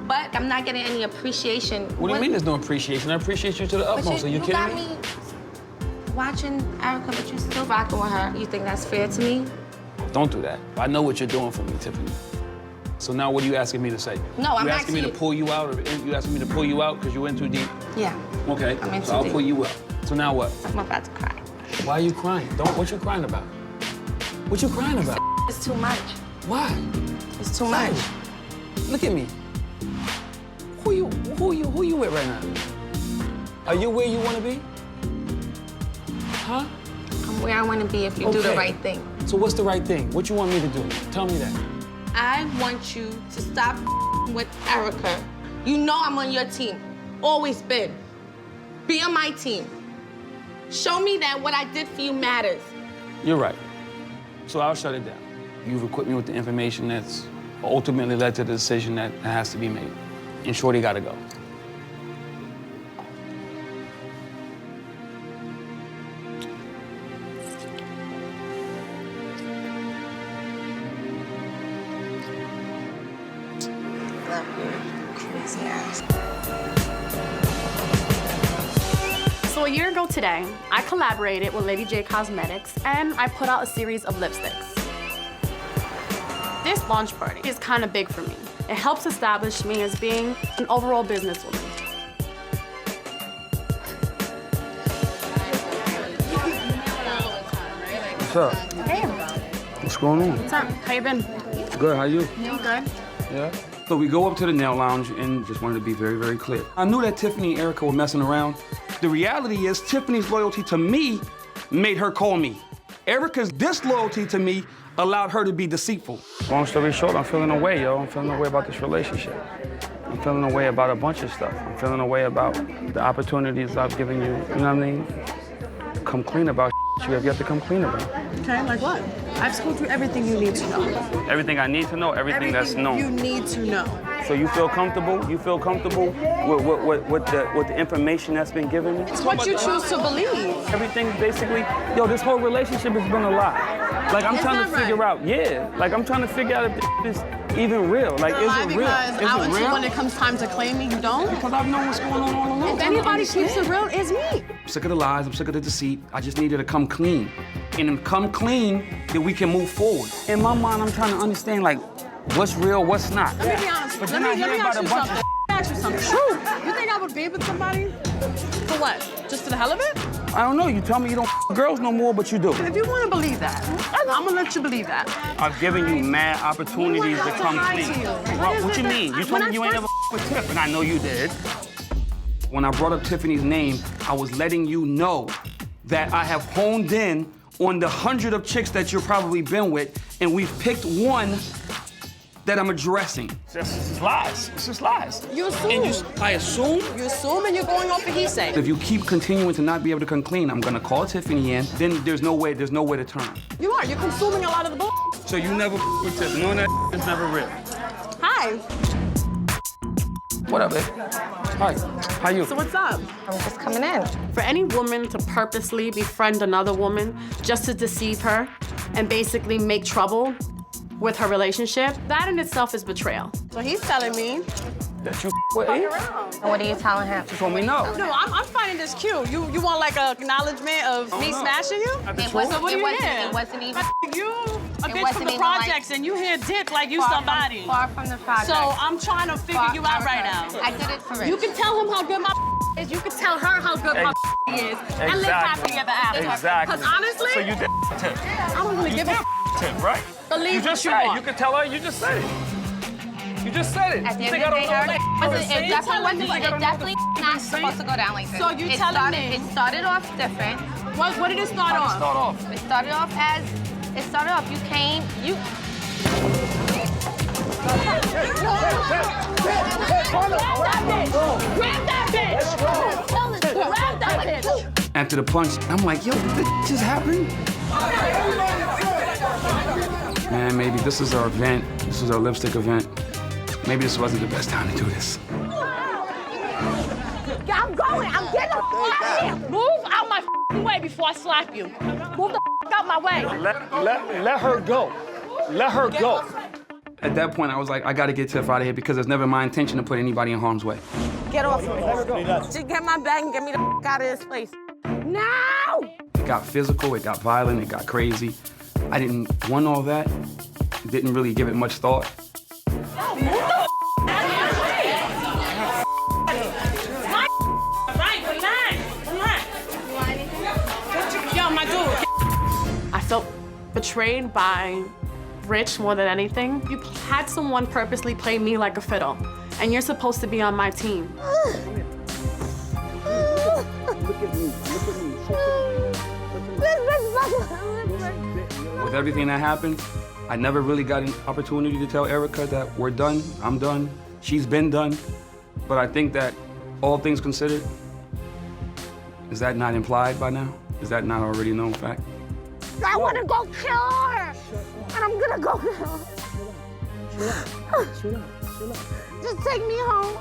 But I'm not getting any appreciation. What do you mean there's no appreciation? I appreciate you to the utmost. Are you kidding got me? me watching Erica, but you still rocking with her. You think that's fair to me? Don't do that. I know what you're doing for me, Tiffany. So now what are you asking me to say? No, I'm You asking me asking to pull you out, or you asking me to pull you out because you went too deep? Yeah. Okay, I'm in so too I'll deep. pull you out. So now what? I'm about to cry. Why are you crying? What you crying about? What you crying about? It's too much. Why? It's too much. Look at me. Who you with right now? Are you where you want to be? Huh? I'm where I want to be if you do the Okay. right thing. So what's the right thing? What you want me to do? Tell me that. I want you to stop with Erica. You know I'm on your team. Always been. Be on my team. Show me that what I did for you matters. You're right. So I'll shut it down. You've equipped me with the information that's ultimately led to the decision that has to be made. And Shorty gotta go. Love you, crazy ass. So a year ago today, I collaborated with Lady J Cosmetics and I put out a series of lipsticks. This launch party is kind of big for me. It helps establish me as being an overall businesswoman. What's up? Hey, What's going on? what's up? How you been? Good, how you? You good? Yeah. So we go up to the nail lounge and just wanted to be very, very clear. I knew that Tiffany and Erica were messing around. The reality is Tiffany's loyalty to me made her call me. Erica's disloyalty to me allowed her to be deceitful. Long story short, I'm feeling away, yo. I'm feeling away about this relationship. I'm feeling a way about a bunch of stuff. I'm feeling a way about the opportunities I've given you, you know what I mean? Come clean about you have yet to come clean about. Okay, like what? I've told you everything you need to know. Everything I need to know, everything that's known. You need to know. So you feel comfortable? You feel comfortable with the information that's been given me? It's what you choose to believe. Everything basically, yo, this whole relationship has been a lie. Like I'm trying to figure out, like I'm trying to figure out if this is even real. Like, is it real? Because out until when it comes time to claim me, you don't? Because I've known what's going on all along. If anybody keeps it real, it's me. I'm sick of the lies, I'm sick of the deceit. I just needed to come clean. And then come clean, then we can move forward. In my mind, I'm trying to understand, like, what's real, what's not. Let me be honest. But Let then I me hear ask about you a bunch something. of Ask you something. True. You think I would be with somebody? For what? Just for the hell of it? I don't know. You tell me you don't girls no more, but you do. If you want to believe that, I'm gonna let you believe that. I've given you mad opportunities to come clean. What you mean? You told me you ain't never with Tiff, and I know you did. When I brought up Tiffany's name, I was letting you know that I have honed in on the 100 of chicks that you've probably been with, and we've picked one that I'm addressing. This is lies. This is lies. You assume. I assume? You assume and you're going off what he said. If you keep continuing to not be able to come clean, I'm gonna call Tiffany in, then there's no way to turn. You are. You're consuming a lot of the bull. So you never with Tiff. Knowing that is never real. Hi. What up, babe? Hi. How you? So what's up? I'm just coming in. For any woman to purposely befriend another woman just to deceive her and basically make trouble with her relationship, that in itself is betrayal. So he's telling me that you with me? And what are you telling him? Just want me to know. No, I'm finding this cute. You want like an acknowledgement of me smashing you? It wasn't even. You a It bitch wasn't from the even projects and you hear dick like you somebody. Far from the project. So I'm trying to figure you out right now. I did it for Rich. You can tell him how good my is. You can tell her how good my is. And live happily ever after. Exactly. Because honestly, So you did Tiff. I don't really give a Tiff, right? Believe you just what you said want. You can tell her. You just said it. You just said it. At the You end think of I the don't day, know that? it definitely not supposed to go down like this. So you telling me? It started off different. What did it start off? It started off, you came, you... Grab that bitch! Grab that bitch! After the punch, I'm like, yo, did this just happen? Man, maybe this is our event. This is our lipstick event. Maybe this wasn't the best time to do this. I'm going. I'm getting the f out of here. Move out my way before I slap you. Move the out my way. Let her go. Let her go. At that point, I was like, I gotta get Tiff out of here because it's never my intention to put anybody in harm's way. Get off me. Just get my bag and get me the f out of this place. Now! It got physical, it got violent, it got crazy. I didn't want all that. Didn't really give it much thought. Yo, my dude. I felt betrayed by Rich more than anything. You had someone purposely play me like a fiddle, and you're supposed to be on my team. With everything that happened, I never really got an opportunity to tell Erica that we're done, I'm done, she's been done. But I think that all things considered, is that not implied by now? Is that not already known fact? I want to go kill her. And I'm gonna go kill her. Chill out. Just take me home.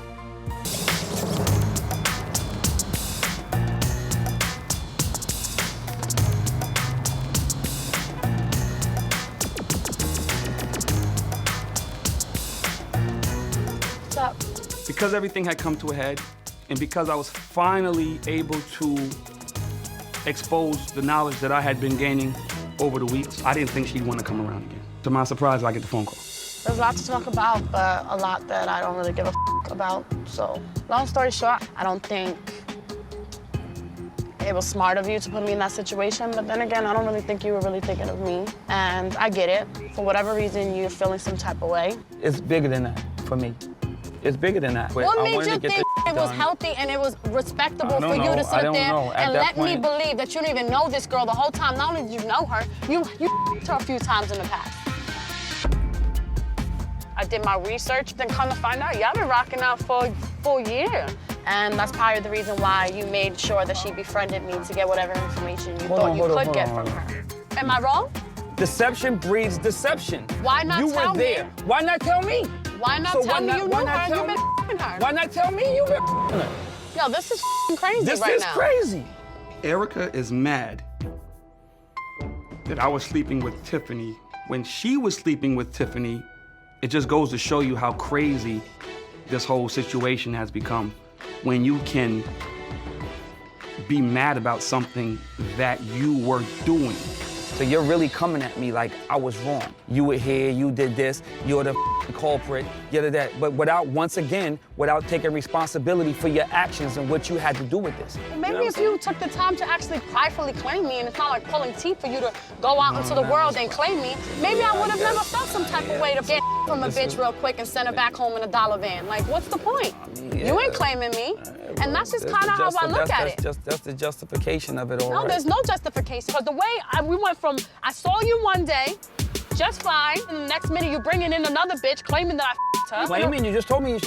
Stop. Because everything had come to a head, and because I was finally able to expose the knowledge that I had been gaining over the weeks, I didn't think she'd want to come around again. To my surprise, I get the phone call. There's a lot to talk about, but a lot that I don't really give a f about. So, long story short, I don't think it was smart of you to put me in that situation, but then again, I don't really think you were really thinking of me. And I get it. For whatever reason, you're feeling some type of way. It's bigger than that for me. It's bigger than that. What made you think it was healthy and it was respectable for you to sit up there and let me believe that you don't even know this girl the whole time? Not only did you know her, you her a few times in the past. I did my research, then come to find out, y'all been rocking out for a full year. And that's probably the reason why you made sure that she befriended me to get whatever information you thought you could get from her. Am I wrong? Deception breeds deception. Why not tell me? You were there. Why not tell me? Why not tell me you knew her and you been f***ing her? Why not tell me you been f***ing her? Yo, this is f***ing crazy right now. This is crazy. Erica is mad that I was sleeping with Tiffany. When she was sleeping with Tiffany, it just goes to show you how crazy this whole situation has become. When you can be mad about something that you were doing. So you're really coming at me like I was wrong. You were here, you did this, you're the culprit, you're that. But once again, without taking responsibility for your actions and what you had to do with this. Well, maybe if you took the time to actually pridefully claim me, and it's not like pulling teeth for you to go out into the world and claim me, maybe I would have never felt some type of way to get from a bitch real quick and send her back home in a dollar van. Like, what's the point? You ain't claiming me. And that's just kind of how I look at it. That's the justification of it all. No, there's no justification. Because the way we went from, I saw you one day, just fine, and the next minute you bringing in another bitch claiming that I f***ed her. Claiming? You just told me you I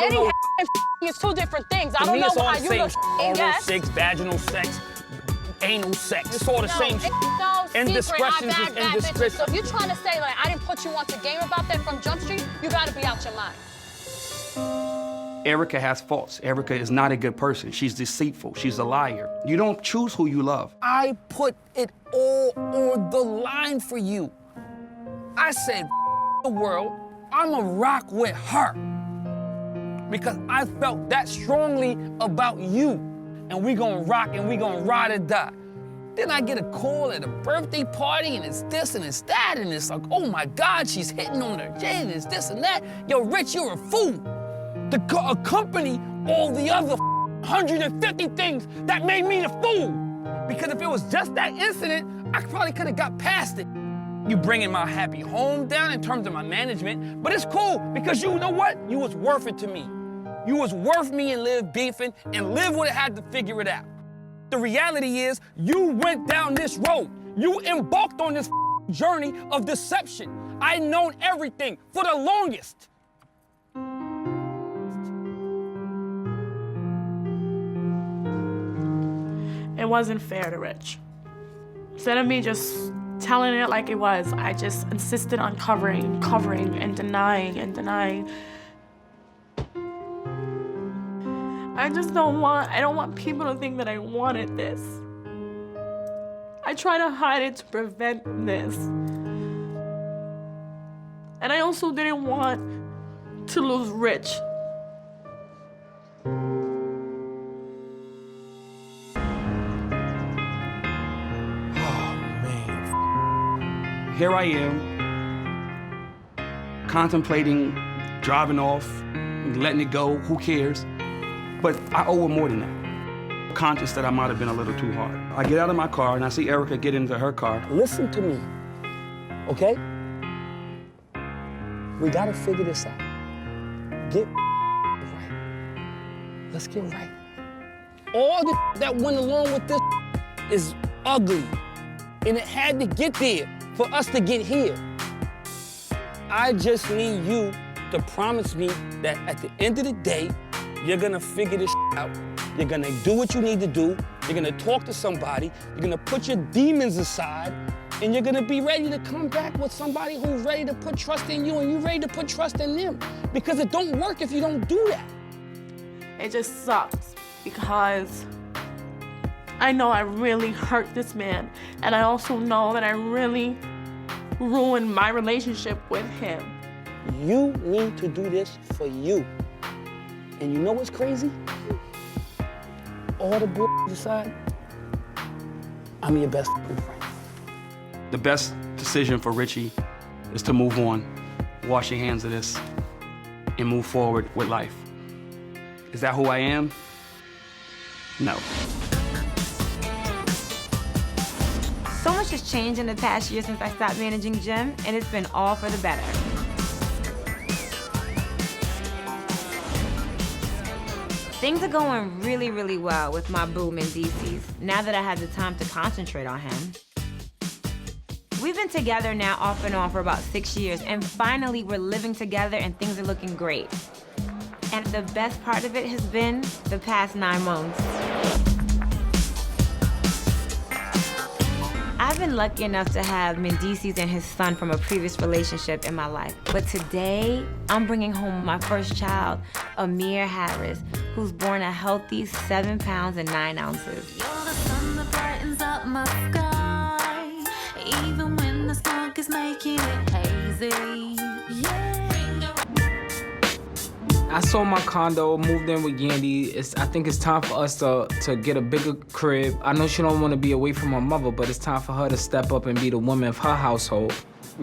don't Getting know. and f***ing is two different things. I To don't me, know it's all how the you same look. oral Yes. sex, vaginal sex, anal sex. It's all the same shit. No Indiscretions secret, I is bag bad bitches. indiscretion. So if you're trying to say, like, I didn't put you onto game about that from Jump Street, you gotta be out your mind. Erica has faults. Erica is not a good person. She's deceitful. She's a liar. You don't choose who you love. I put it all on the line for you. I said, the world, I'ma rock with her. Because I felt that strongly about you. And we gonna rock and we gonna ride or die. Then I get a call at a birthday party and it's this and it's that and it's like, oh my God, she's hitting on her Jay and it's this and that. Yo, Rich, you're a fool. To accompany all the other 150 things that made me the fool. Because if it was just that incident, I probably could have got past it. You bringing my happy home down in terms of my management, but it's cool because you know what? You was worth it to me. You was worth me and Liv beefing and Liv would have had to figure it out. The reality is you went down this road. You embarked on this journey of deception. I known everything for the longest. It wasn't fair to Rich. Instead of me just telling it like it was, I just insisted on covering and denying and denying. I don't want people to think that I wanted this. I try to hide it to prevent this. And I also didn't want to lose Rich. Here I am, contemplating driving off, letting it go, who cares? But I owe her more than that. Conscious that I might have been a little too hard. I get out of my car and I see Erica get into her car. Listen to me, okay? We gotta figure this out. Get right. Let's get right. All the that went along with this is ugly, and it had to get there for us to get here. I just need you to promise me that at the end of the day, you're gonna figure this out. You're gonna do what you need to do. You're gonna talk to somebody. You're gonna put your demons aside, and you're gonna be ready to come back with somebody who's ready to put trust in you and you're ready to put trust in them. Because it don't work if you don't do that. It just sucks because I know I really hurt this man, and I also know that I really ruined my relationship with him. You need to do this for you. And you know what's crazy? All the bull aside, I'm your best friend. The best decision for Richie is to move on, wash your hands of this, and move forward with life. Is that who I am? No. So much has changed in the past year since I stopped managing Jim, and it's been all for the better. Things are going really, really well with my boo Mendeecees, now that I have the time to concentrate on him. We've been together now off and on for about 6 years, and finally we're living together and things are looking great. And the best part of it has been the past 9 months. I've been lucky enough to have Mendeecees and his son from a previous relationship in my life. But today, I'm bringing home my first child, Amir Harris, who's born a healthy 7 pounds and 9 ounces. You're the sun that brightens up my sky, even when the smoke is making it hazy. Yeah. I sold my condo, moved in with Yandy. I think it's time for us to get a bigger crib. I know she don't want to be away from her mother, but it's time for her to step up and be the woman of her household.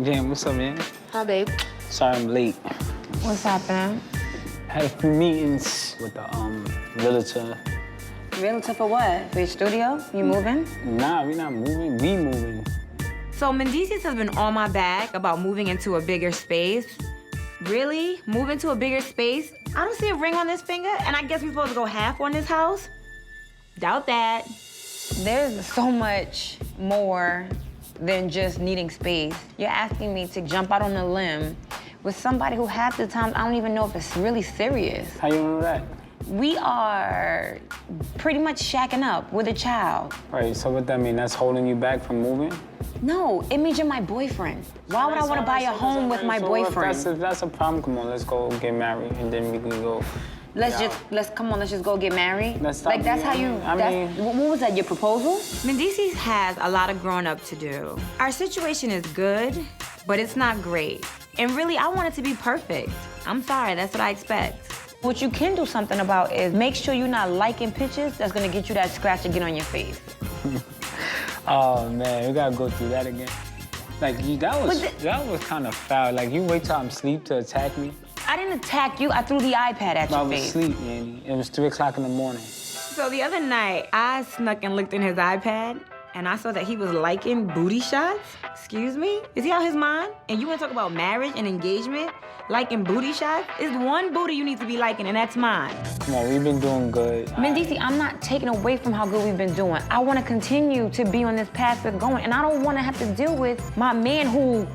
Jam, what's up, man? Hi, babe. Sorry I'm late. What's happening? Had a few meetings with the realtor. Realtor for what? For your studio? You moving? Nah, we not moving. We moving. So Mendeecees has been on my back about moving into a bigger space. Really? Move into a bigger space? I don't see a ring on this finger, and I guess we're supposed to go half on this house? Doubt that. There's so much more than just needing space. You're asking me to jump out on a limb with somebody who half the time I don't even know if it's really serious. How you know that? We are pretty much shacking up with a child. Right, so what that mean? That's holding you back from moving? No, it means you're my boyfriend. Why would I want to buy a home with my boyfriend? If that's a problem, come on, let's go get married and then we can go. Let's just go get married. That's how you, what was that, your proposal? Mendeecees has a lot of growing up to do. Our situation is good, but it's not great. And really, I want it to be perfect. I'm sorry, that's what I expect. What you can do something about is make sure you're not liking pictures that's gonna get you that scratch again on your face. Oh man, we gotta go through that again. Like that was kind of foul. Like you wait till I'm asleep to attack me. I didn't attack you. I threw the iPad at your face. I was asleep, Yandy. It was 3 o'clock in the morning. So the other night, I snuck and looked in his iPad, and I saw that he was liking booty shots. Excuse me? Is he out his mind? And you want to talk about marriage and engagement? Liking booty shots? It's one booty you need to be liking, and that's mine. Come on, we've been doing good. Mendeecees, I'm not taking away from how good we've been doing. I want to continue to be on this path we're going, and I don't want to have to deal with my man who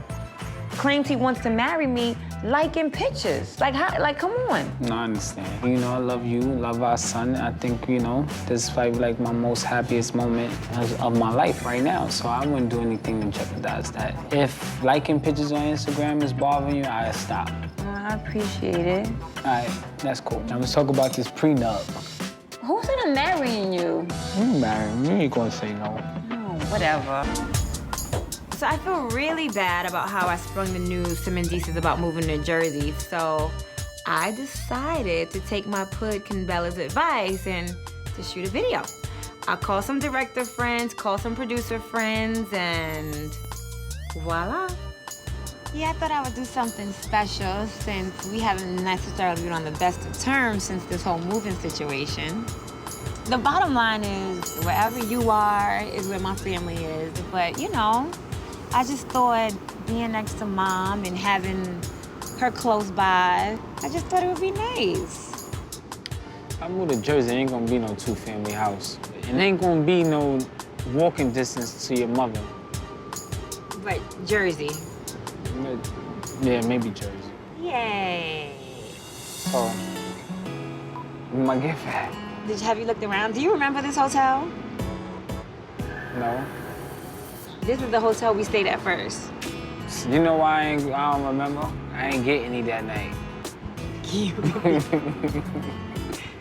claims he wants to marry me liking pictures. Like, come on. No, I understand. You know, I love you, love our son. I think, you know, this is probably like my most happiest moment of my life right now. So I wouldn't do anything to jeopardize that. If liking pictures on Instagram is bothering you, I'd stop. Well, I appreciate it. All right, that's cool. Now let's talk about this prenup. Who said I'm marrying you? You marrying me, you ain't gonna say no. Oh, whatever. So I feel really bad about how I sprung the news to Mendeecees about moving to Jersey. So I decided to take my Pud Bella's advice and to shoot a video. I called some director friends, called some producer friends, and voila. Yeah, I thought I would do something special since we haven't necessarily been on the best of terms since this whole moving situation. The bottom line is wherever you are is where my family is. But, you know, I just thought being next to Mom and having her close by, I just thought it would be nice. I moved to Jersey, it ain't gonna be no 2-family house. It ain't gonna be no walking distance to your mother. But Jersey. Yeah, maybe Jersey. Yay. So, where my gift at? Have you looked around? Do you remember this hotel? No. This is the hotel we stayed at first. You know why I don't remember? I ain't get any that night.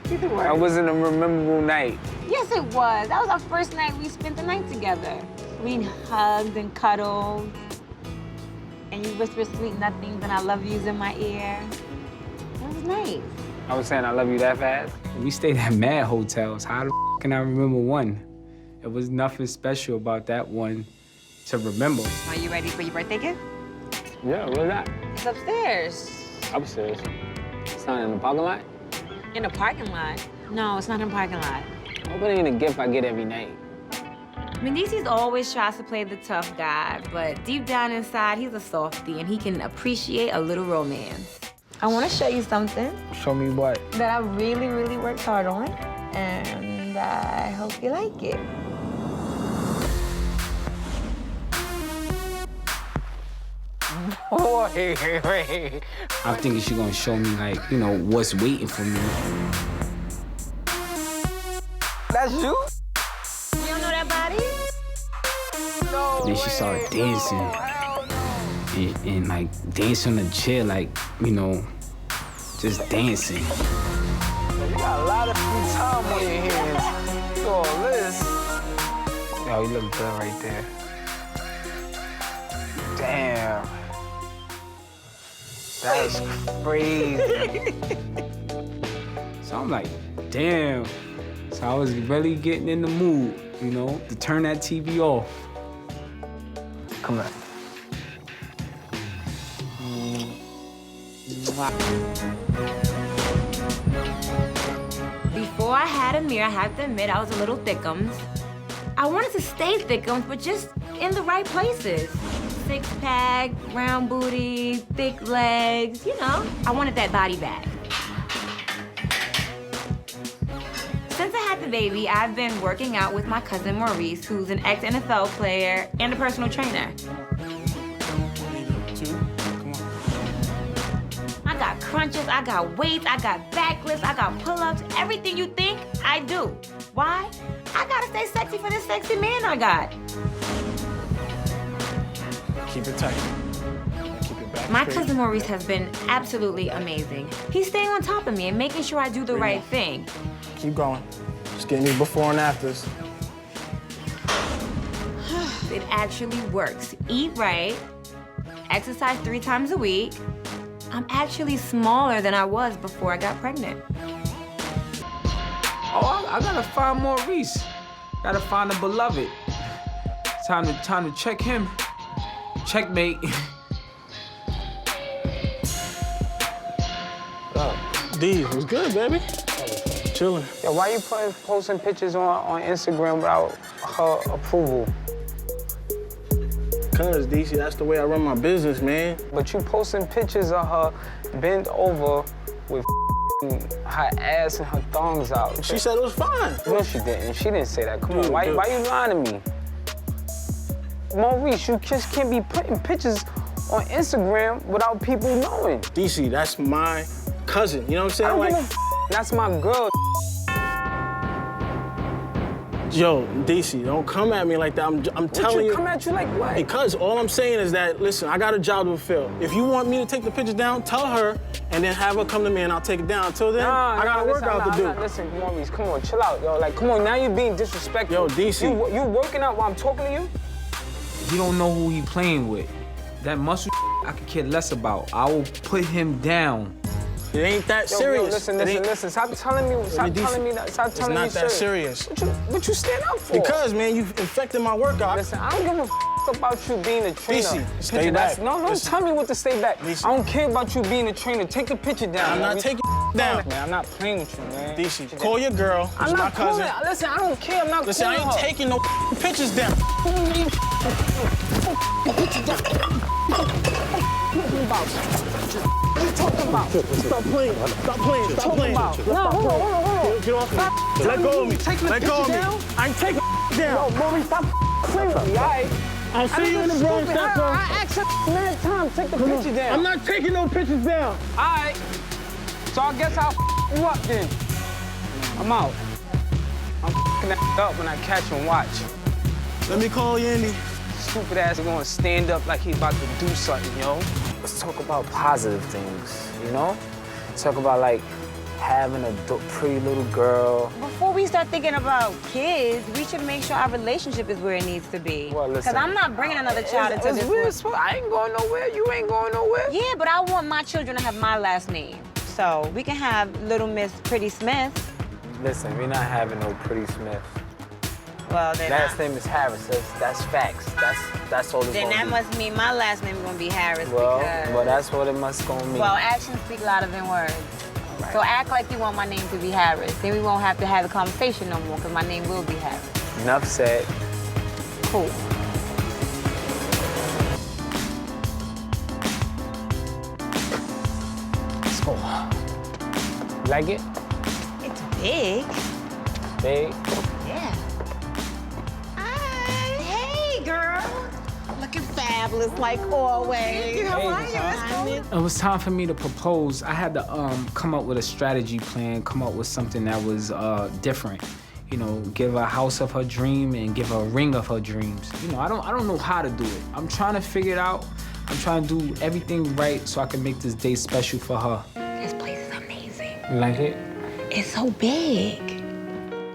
That wasn't a memorable night. Yes, it was. That was our first night we spent the night together. We hugged and cuddled. And you whispered sweet nothings and I love yous in my ear. It was nice. I was saying I love you that fast? We stayed at mad hotels. How the can I remember one? It was nothing special about that one to remember. Are you ready for your birthday gift? Yeah, where's that? It's upstairs. Upstairs. It's not in the parking lot? In the parking lot? No, it's not in the parking lot. Hope it ain't a gift I get every night. Mendeecees always tries to play the tough guy, but deep down inside, he's a softie and he can appreciate a little romance. I want to show you something. Show me what? That I really, really worked hard on, and I hope you like it. Wait. I'm thinking she's gonna show me like, you know, what's waiting for me. That's you? You don't know that body? No. Then she started dancing. And like dancing on the chair, like, you know, just dancing. You got a lot of free time on your hands. Look at all this. Yo, you look good right there. Damn. That's crazy. So I'm like, damn. So I was really getting in the mood, you know, to turn that TV off. Come back. Before I had Amir, I have to admit I was a little thickums. I wanted to stay thickums, but just in the right places. Six-pack, round booty, thick legs, you know. I wanted that body back. Since I had the baby, I've been working out with my cousin Maurice, who's an ex-NFL player and a personal trainer. I got crunches, I got weights, I got back lifts, I got pull-ups, everything you think, I do. Why? I gotta stay sexy for this sexy man I got. Keep it tight. Keep it back My straight. cousin Maurice has been absolutely amazing. He's staying on top of me and making sure I do the right thing. Keep going. Just getting these before and afters. It actually works. Eat right, exercise 3 times a week. I'm actually smaller than I was before I got pregnant. Oh, I gotta find Maurice. Gotta find the beloved. Time to check him. Checkmate. D, what's good, baby? Chilling. Yo, why you posting pictures on Instagram without her approval? Cause, DC, that's the way I run my business, man. But you posting pictures of her bent over with her ass and her thongs out. She said it was fine. No, she didn't. She didn't say that. Come on, why you lying to me? Maurice, you just can't be putting pictures on Instagram without people knowing. DC, that's my cousin. You know what I'm saying? I don't give a that's my girl. Yo, DC, don't come at me like that. I'm telling you. Come at you like what? Because all I'm saying is that, listen, I got a job to fulfill. If you want me to take the pictures down, tell her, and then have her come to me and I'll take it down. Until then, I got a workout to do. Listen, Maurice, come on, chill out, yo. Like, come on, now you're being disrespectful. Yo, DC. You working out while I'm talking to you? He don't know who he playing with. That muscle I could care less about. I will put him down. It ain't that Yo, serious. Listen. Stop telling me that. Stop telling me It's not that serious. What you stand up for? Because, man, you infected my workout. Listen, I don't give a about you being a trainer. DC, stay back. No, don't tell me what to stay back. DC. I don't care about you being a trainer. Take the picture down. I'm not taking down. Man, I'm not playing with you, man. DC, call your girl. I'm She's not my cousin. calling. Listen, I don't care. I'm not Listen, I calling ain't her. taking no pictures down. What you talking about? Stop playing. Stop playing. Stop playing. No, hold on. Get off me. Let go of me. Let go of me. Down? I ain't taking down. Yo, Maurice, stop playing with me, all right? I'll see you in the Bronx. I asked you many times, take the picture down. I'm not taking no pictures down. All right. So I guess I'll you up then. I'm out. I'm that up when I catch and watch. Let me call Yandy. Stupid ass is gonna stand up like he's about to do something, yo. Let's talk about positive things, you know? Talk about like having a pretty little girl. Before we start thinking about kids, we should make sure our relationship is where it needs to be. Well, listen. Because I'm not bringing another child into this world. I ain't going nowhere. You ain't going nowhere. Yeah, but I want my children to have my last name. So we can have Little Miss Pretty Smith. Listen, we're not having no Pretty Smith. Well, then last name is Harris. That's facts. That's all it's then gonna that be. must mean my last name is gonna be Harris. Well, because... well, that's what it must gonna mean. Well, actions speak louder than words. Right. So act like you want my name to be Harris. Then we won't have to have a conversation no more, because my name will be Harris. Enough said. Cool. Let's go. You like it? It's big. Big? Yeah. Hey, girl. Looking fat. fabulous like always. Hey, it was time for me to propose. I had to come up with a strategy plan, come up with something that was different. You know, give her a house of her dream and give her a ring of her dreams. You know, I don't know how to do it. I'm trying to figure it out. I'm trying to do everything right so I can make this day special for her. This place is amazing. You like it? It's so big.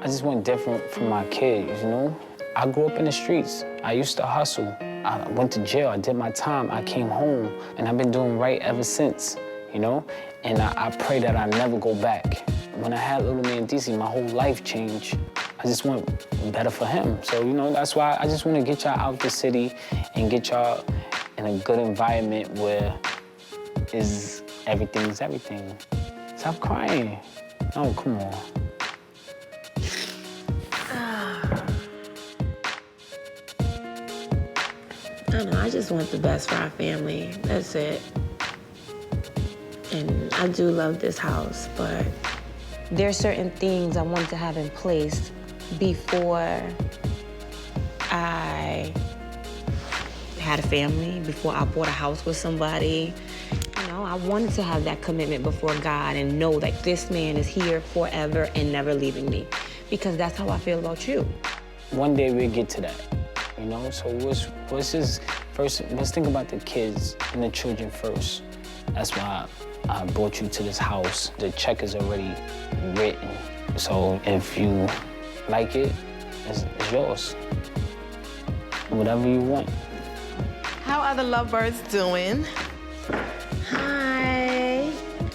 I just want different from my kids, you know? I grew up in the streets. I used to hustle. I went to jail, I did my time, I came home, and I've been doing right ever since, you know? And I pray that I never go back. When I had little Mendeecees, my whole life changed. I just want better for him. So, you know, that's why I just want to get y'all out the city and get y'all in a good environment where everything is everything. Stop crying. Oh, come on. I don't know, I just want the best for our family. That's it. And I do love this house, but there's certain things I want to have in place before I had a family, before I bought a house with somebody. You know, I wanted to have that commitment before God and know that this man is here forever and never leaving me, because that's how I feel about you. One day we'll get to that, you know? So let's just first, let's think about the kids and the children first. That's why I brought you to this house. The check is already written. So if you like it, it's yours. Whatever you want. How are the lovebirds doing? Hi.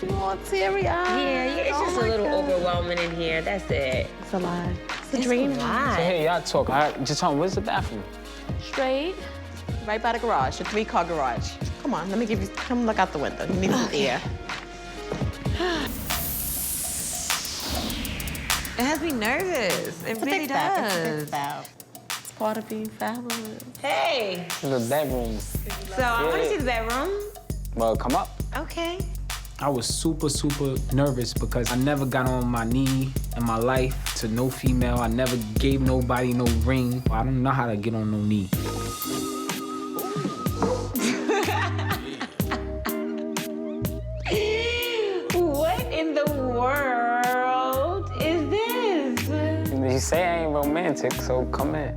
Oh, teary eyes. Yeah, it's just a little overwhelming in here. That's it. It's a lie. It's a It's dream. a lie. So hey, y'all talk. Just tell me, where's the bathroom? Straight. Right by the garage, the 3-car garage. Come on, let me give you, come look out the window. You need some air. It has me nervous. It really does. It's part of being fabulous. Hey. The bedroom. So I want to see the bedroom. Well, come up. Okay. I was super, super nervous because I never got on my knee in my life to no female. I never gave nobody no ring. I don't know how to get on no knee. What in the world is this? You say I ain't romantic, so come in.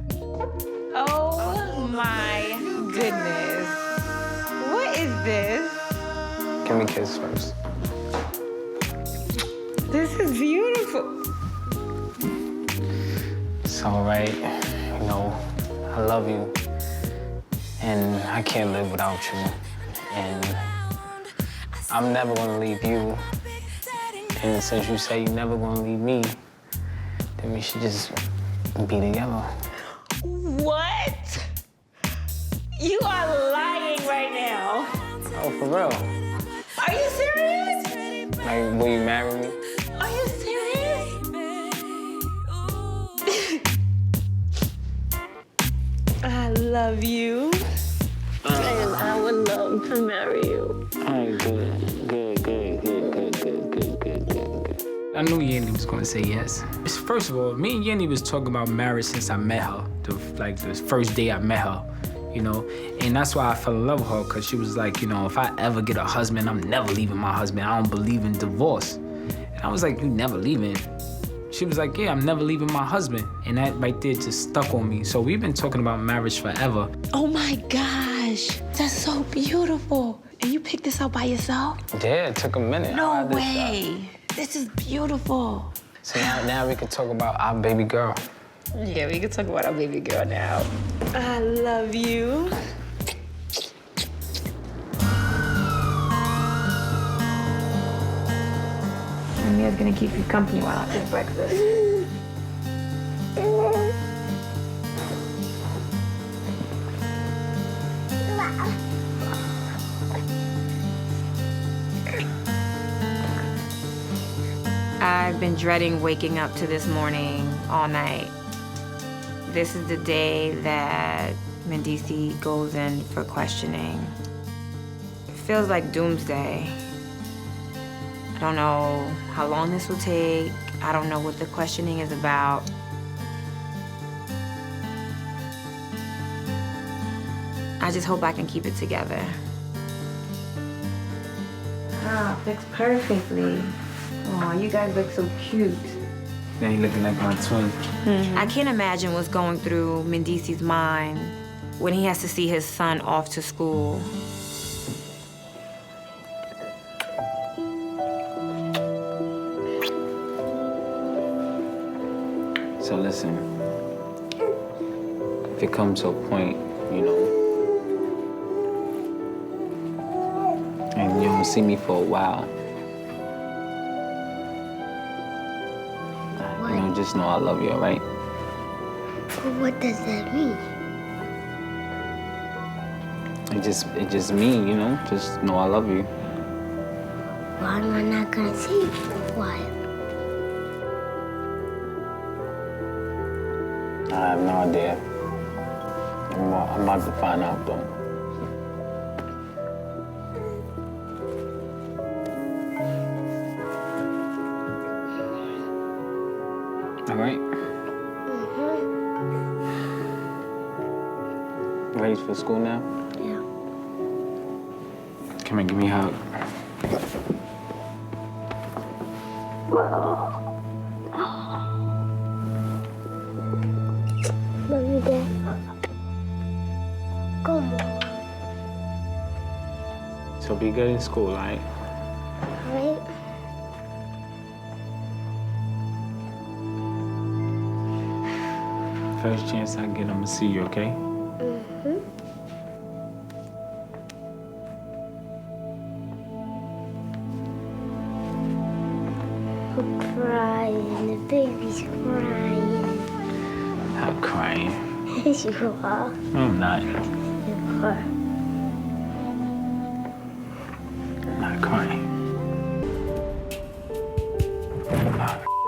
Oh my goodness. What is this? Give me a kiss first. This is beautiful. It's all right. You know, I love you. And I can't live without you. And I'm never gonna leave you. And since you say you're never gonna leave me, then we should just be together. What? You are lying right now. Oh, for real? Are you serious? Like, will you marry me? Are you serious? I love you. And I would love to marry you. All right, good. I knew Yandy was gonna say yes. First of all, me and Yandy was talking about marriage since I met her, the first day I met her, you know? And that's why I fell in love with her, because she was like, you know, if I ever get a husband, I'm never leaving my husband. I don't believe in divorce. And I was like, you never leaving? She was like, yeah, I'm never leaving my husband. And that right there just stuck on me. So we've been talking about marriage forever. Oh my gosh, that's so beautiful. And you picked this out by yourself? Yeah, it took a minute. No way. This is beautiful. So now we can talk about our baby girl. Yeah, we can talk about our baby girl now. I love you. Mia's gonna keep you company while I take breakfast. I've been dreading waking up to this morning all night. This is the day that Mendeecees goes in for questioning. It feels like doomsday. I don't know how long this will take. I don't know what the questioning is about. I I just hope I can keep it together. Ah, fits perfectly. Oh, you guys look so cute. Now you looking like my twin. I can't imagine what's going through Mendeecees' mind when he has to see his son off to school. So listen, if it comes to a point, you know, and you don't see me for a while, you know, just know I love you, all right? What does that mean? It just mean, you know, just know I love you. Why am I not gonna see you for a while? I have no idea. I'm about to find out, though. All right? Ready for school now? Yeah. Come here, give me a hug. Love you, Dad. Come on. So be good in school, all right? All right? First chance I get, I'm gonna see you, okay? I'm crying. The baby's crying. I'm crying. Yes, you are. No, I'm not. You are. I'm not crying.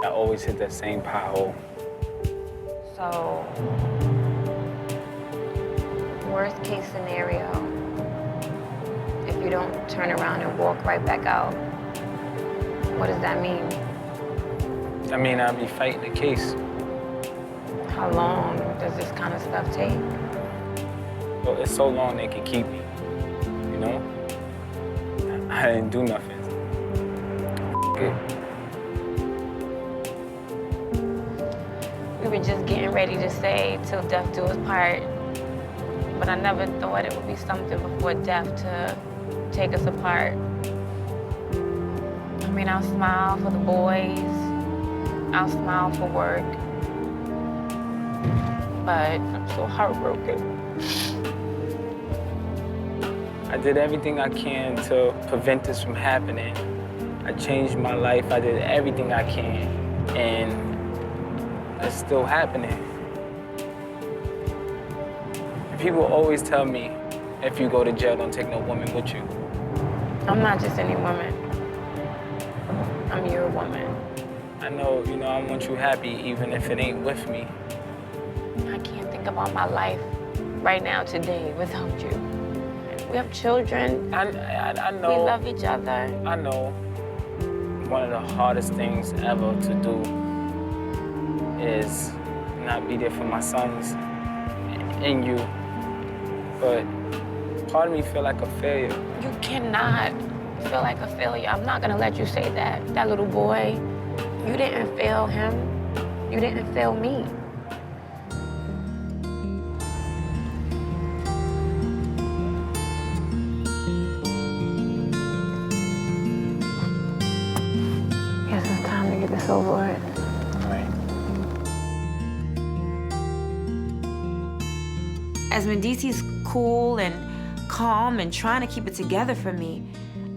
I always hit that same pothole. So, worst case scenario, if you don't turn around and walk right back out, what does that mean? I mean, I'll be fighting the case. How long does this kind of stuff take? Well, it's so long they can keep me, you know? I didn't do nothing. Good. We were just getting ready to say, till death do us part, but I never thought it would be something before death to take us apart. I mean, I'll smile for the boys, I'll smile for work, but I'm so heartbroken. I did everything I can to prevent this from happening. I changed my life, I did everything I can, and it's still happening. People always tell me, if you go to jail, don't take no woman with you. I'm not just any woman. I'm your woman. I know, you know, I want you happy even if it ain't with me. I can't think about my life right now, today, without you. We have children. I know. We love each other. I know. One of the hardest things ever to do is not be there for my sons and you. But part of me feel like a failure. You cannot feel like a failure. I'm not gonna let you say that. That little boy, you didn't fail him. You didn't fail me. Guess it's time to get this over with. As Mendeecees cool and calm and trying to keep it together for me,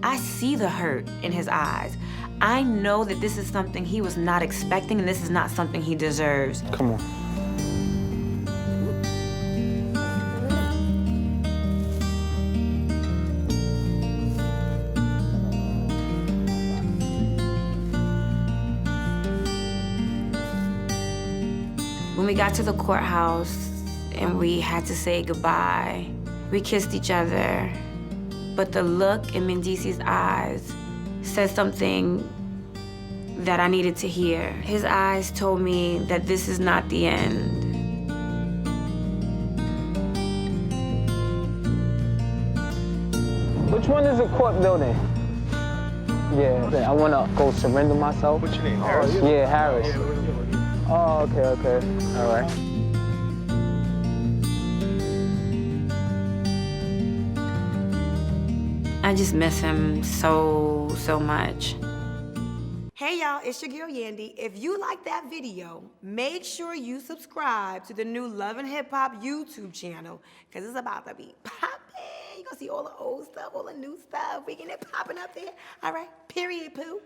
I see the hurt in his eyes. I know that this is something he was not expecting and this is not something he deserves. Come on. When we got to the courthouse and we had to say goodbye, we kissed each other, but the look in Mendeecees' eyes said something that I needed to hear. His eyes told me that this is not the end. Which one is the court building? Yeah, I wanna go surrender myself. What's your name, Harris? Yeah, Harris. Oh, okay. All right. I just miss him so much. Hey y'all, it's your girl Yandy. If you like that video, make sure you subscribe to the new Love and Hip Hop YouTube channel, because it's about to be popping. You're gonna see all the old stuff, all the new stuff. We getting it popping up there. All right, period, poo.